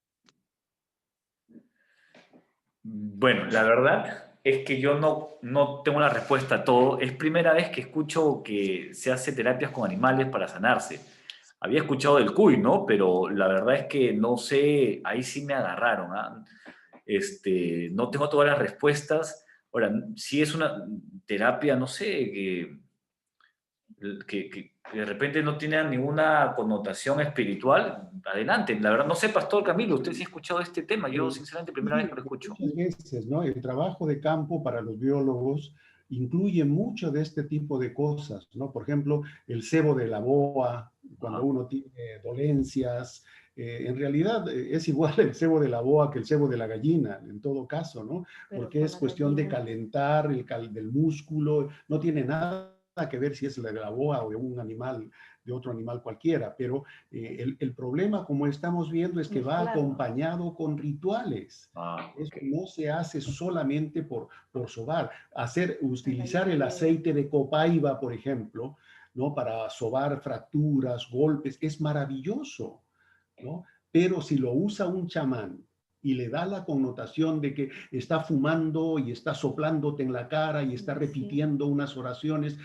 Bueno, la verdad es que yo no tengo la respuesta a todo. Es primera vez que escucho que se hace terapias con animales para sanarse. Había escuchado del cuy, ¿no? Pero la verdad es que no sé, ahí sí me agarraron, ¿ah? No tengo todas las respuestas. Ahora, si es una terapia, no sé, que de repente no tiene ninguna connotación espiritual, adelante. La verdad, no sé, Pastor Camilo, usted sí ha escuchado este tema. Yo, sinceramente, primera vez que lo escucho. Muchas veces, ¿no? El trabajo de campo para los biólogos incluye mucho de este tipo de cosas, ¿no? Por ejemplo, el cebo de la boa, cuando uno tiene dolencias. En realidad es igual el cebo de la boa que el cebo de la gallina, en todo caso, ¿no? Porque es cuestión de calentar del músculo, no tiene nada que ver si es de la boa o de un animal, de otro animal cualquiera, pero el problema, como estamos viendo, es que va acompañado con rituales. Eso no se hace solamente por sobar. Utilizar el aceite de copaiba, por ejemplo, ¿no? Para sobar fracturas, golpes, es maravilloso, ¿no? Pero si lo usa un chamán y le da la connotación de que está fumando y está soplándote en la cara y está repitiendo unas oraciones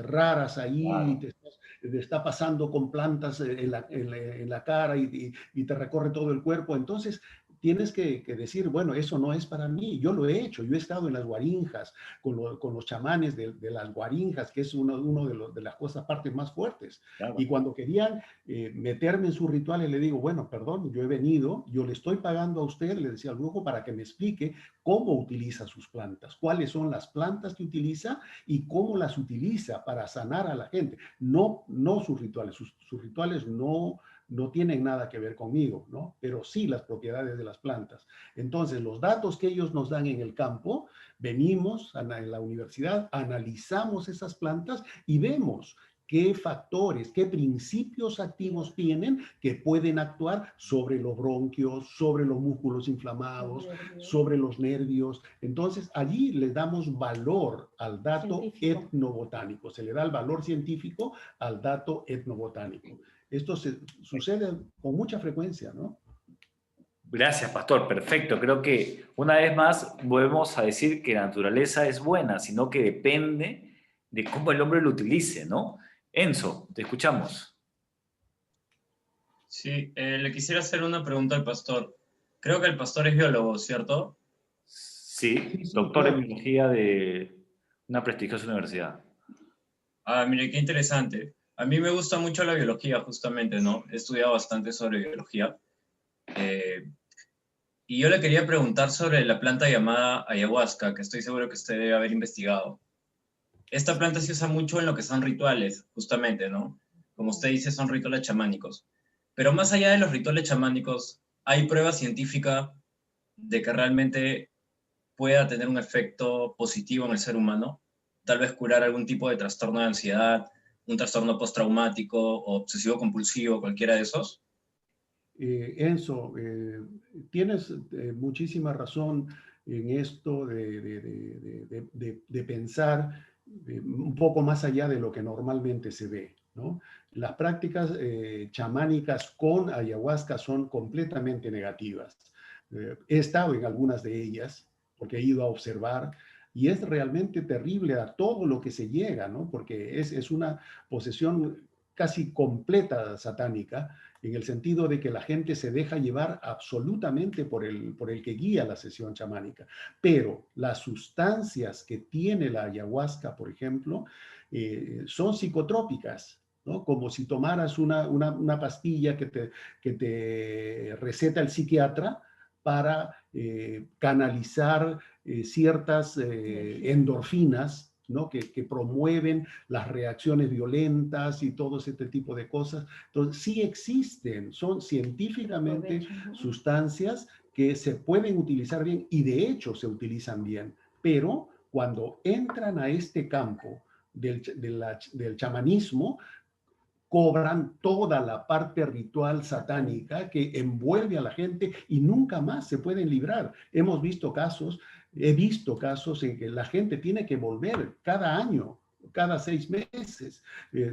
raras ahí, y te está pasando con plantas en la cara y te recorre todo el cuerpo, entonces tienes que decir, bueno, eso no es para mí. Yo lo he hecho, yo he estado en las guarinjas, con los chamanes de las guarinjas, que es uno de las partes más fuertes. Claro. Y cuando querían meterme en sus rituales, le digo, bueno, perdón, yo he venido, yo le estoy pagando a usted, le decía al brujo, para que me explique cómo utiliza sus plantas, cuáles son las plantas que utiliza y cómo las utiliza para sanar a la gente. No sus rituales, sus rituales no tienen nada que ver conmigo, ¿no? Pero sí las propiedades de las plantas. Entonces, los datos que ellos nos dan en el campo, venimos en la universidad, analizamos esas plantas y vemos qué factores, qué principios activos tienen que pueden actuar sobre los bronquios, sobre los músculos inflamados, sobre los nervios. Entonces, allí le damos valor al dato etnobotánico, se le da el valor científico al dato etnobotánico. Esto sucede con mucha frecuencia, ¿no? Gracias, Pastor. Perfecto. Creo que una vez más volvemos a decir que la naturaleza es buena, sino que depende de cómo el hombre lo utilice, ¿no? Enzo, te escuchamos. Sí, le quisiera hacer una pregunta al pastor. Creo que el pastor es biólogo, ¿cierto? Sí, doctor en biología de una prestigiosa universidad. Ah, mire, qué interesante. A mí me gusta mucho la biología, justamente, ¿no? He estudiado bastante sobre biología. Y yo le quería preguntar sobre la planta llamada ayahuasca, que estoy seguro que usted debe haber investigado. Esta planta se usa mucho en lo que son rituales, justamente, ¿no? Como usted dice, son rituales chamánicos. Pero más allá de los rituales chamánicos, ¿hay prueba científica de que realmente pueda tener un efecto positivo en el ser humano? Tal vez curar algún tipo de trastorno de ansiedad, un trastorno postraumático o obsesivo-compulsivo, cualquiera de esos. Enzo, tienes muchísima razón en esto de pensar un poco más allá de lo que normalmente se ve, ¿no? Las prácticas chamánicas con ayahuasca son completamente negativas. He estado en algunas de ellas porque he ido a observar y es realmente terrible a todo lo que se llega, ¿no? Porque es una posesión casi completa satánica, en el sentido de que la gente se deja llevar absolutamente por el que guía la sesión chamánica. Pero las sustancias que tiene la ayahuasca, por ejemplo, son psicotrópicas, ¿no? Como si tomaras una pastilla que te receta el psiquiatra para canalizar ciertas endorfinas, ¿no? Que promueven las reacciones violentas y todo este tipo de cosas. Entonces, sí existen, son científicamente sustancias que se pueden utilizar bien y de hecho se utilizan bien, pero cuando entran a este campo del chamanismo, cobran toda la parte ritual satánica que envuelve a la gente y nunca más se pueden librar. He visto casos en que la gente tiene que volver cada año, cada 6 meses.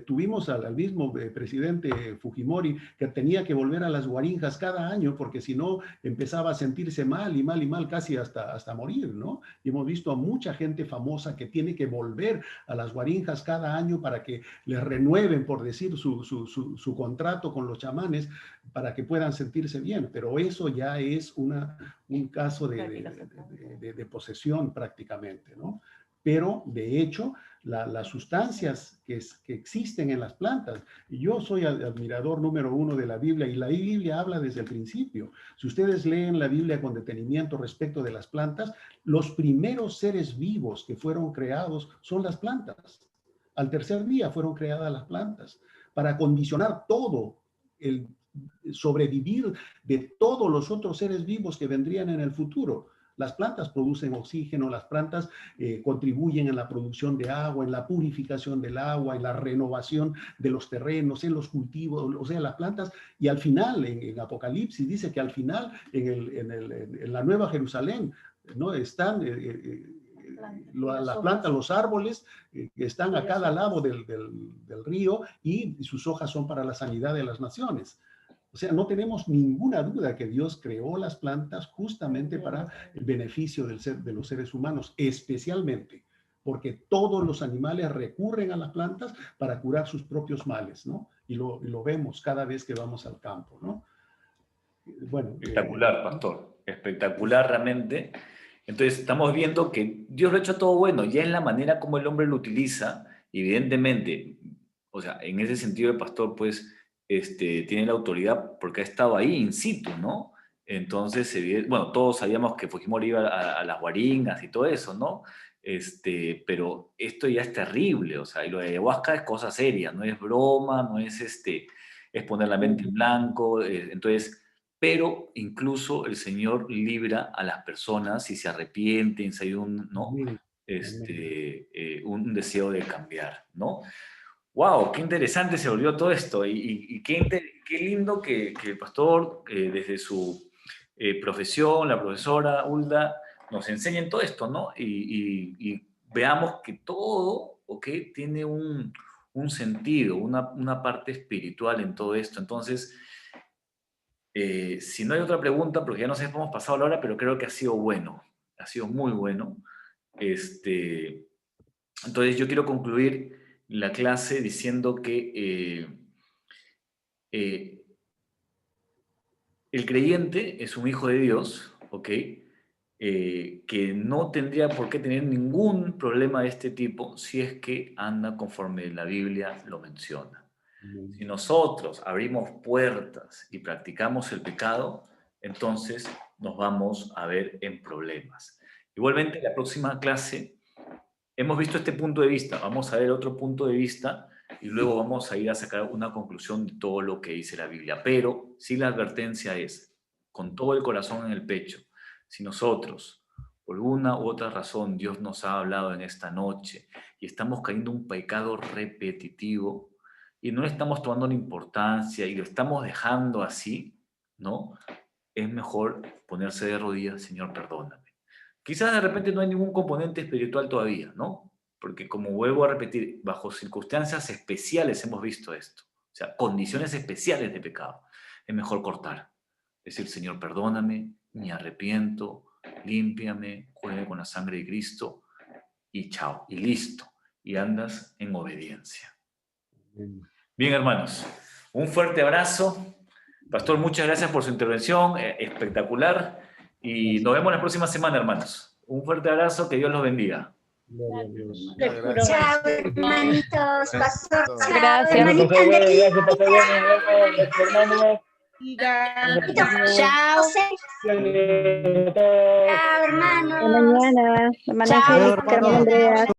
Tuvimos al mismo presidente Fujimori que tenía que volver a las guarinjas cada año porque si no empezaba a sentirse mal y mal y mal casi hasta morir, ¿no? Y hemos visto a mucha gente famosa que tiene que volver a las guarinjas cada año para que les renueven, por decir, su contrato con los chamanes para que puedan sentirse bien. Pero eso ya es un caso de posesión prácticamente, ¿no? Pero de hecho, las sustancias que existen en las plantas, y yo soy admirador número 1 de la Biblia, y la Biblia habla desde el principio. Si ustedes leen la Biblia con detenimiento respecto de las plantas, los primeros seres vivos que fueron creados son las plantas. Al tercer día fueron creadas las plantas para condicionar todo el sobrevivir de todos los otros seres vivos que vendrían en el futuro. Las plantas producen oxígeno, las plantas contribuyen en la producción de agua, en la purificación del agua, en la renovación de los terrenos, en los cultivos, o sea, las plantas, y al final, en Apocalipsis, dice que al final, en la Nueva Jerusalén, ¿no? Están las plantas, los árboles que están a cada lado del río y sus hojas son para la sanidad de las naciones. O sea, no tenemos ninguna duda que Dios creó las plantas justamente para el beneficio de los seres humanos, especialmente porque todos los animales recurren a las plantas para curar sus propios males, ¿no? Y lo vemos cada vez que vamos al campo, ¿no? Bueno, espectacular, pastor, espectacular realmente. Entonces estamos viendo que Dios lo ha hecho todo bueno, ya en la manera como el hombre lo utiliza, evidentemente, o sea, en ese sentido el pastor pues tiene la autoridad porque ha estado ahí in situ, ¿no? Entonces, bueno, todos sabíamos que Fujimori iba a las guaringas y todo eso, ¿no? Pero esto ya es terrible, o sea, y lo de ayahuasca es cosa seria, no es broma, no es es poner la mente en blanco, entonces, pero incluso el Señor libra a las personas si se arrepienten, si hay un, ¿no? Un deseo de cambiar, ¿no? ¡Wow! ¡Qué interesante se volvió todo esto! Y qué lindo que el pastor, desde su profesión, la profesora Hulda, nos enseñen todo esto, ¿no? Y veamos que todo, ¿ok? Tiene un sentido, una parte espiritual en todo esto. Entonces, si no hay otra pregunta, porque ya no sé si hemos pasado la hora, pero creo que ha sido bueno, ha sido muy bueno. Entonces yo quiero concluir la clase diciendo que el creyente es un hijo de Dios, ¿ok? Que no tendría por qué tener ningún problema de este tipo si es que anda conforme la Biblia lo menciona. Si nosotros abrimos puertas y practicamos el pecado, entonces nos vamos a ver en problemas. Igualmente, la próxima clase, hemos visto este punto de vista, vamos a ver otro punto de vista y luego vamos a ir a sacar una conclusión de todo lo que dice la Biblia. Pero sí, la advertencia es, con todo el corazón en el pecho, si nosotros, por una u otra razón, Dios nos ha hablado en esta noche y estamos cayendo en un pecado repetitivo y no le estamos tomando la importancia y lo estamos dejando así, ¿no? Es mejor ponerse de rodillas, Señor, perdóname. Quizás de repente no hay ningún componente espiritual todavía, ¿no? Porque como vuelvo a repetir, bajo circunstancias especiales hemos visto esto. O sea, condiciones especiales de pecado. Es mejor cortar. Decir, Señor, perdóname, me arrepiento, límpiame, cúbreme con la sangre de Cristo y chao, y listo. Y andas en obediencia. Bien, hermanos, un fuerte abrazo. Pastor, muchas gracias por su intervención, espectacular. Y nos vemos la próxima semana, hermanos. Un fuerte abrazo, que Dios los bendiga. Chao, hermanitos. Pastor, chao, Gracias. hermanita Anderly. Chao. Chao, hermano. Hasta mañana. Hermana Chao, Angélica, hermana Andrea.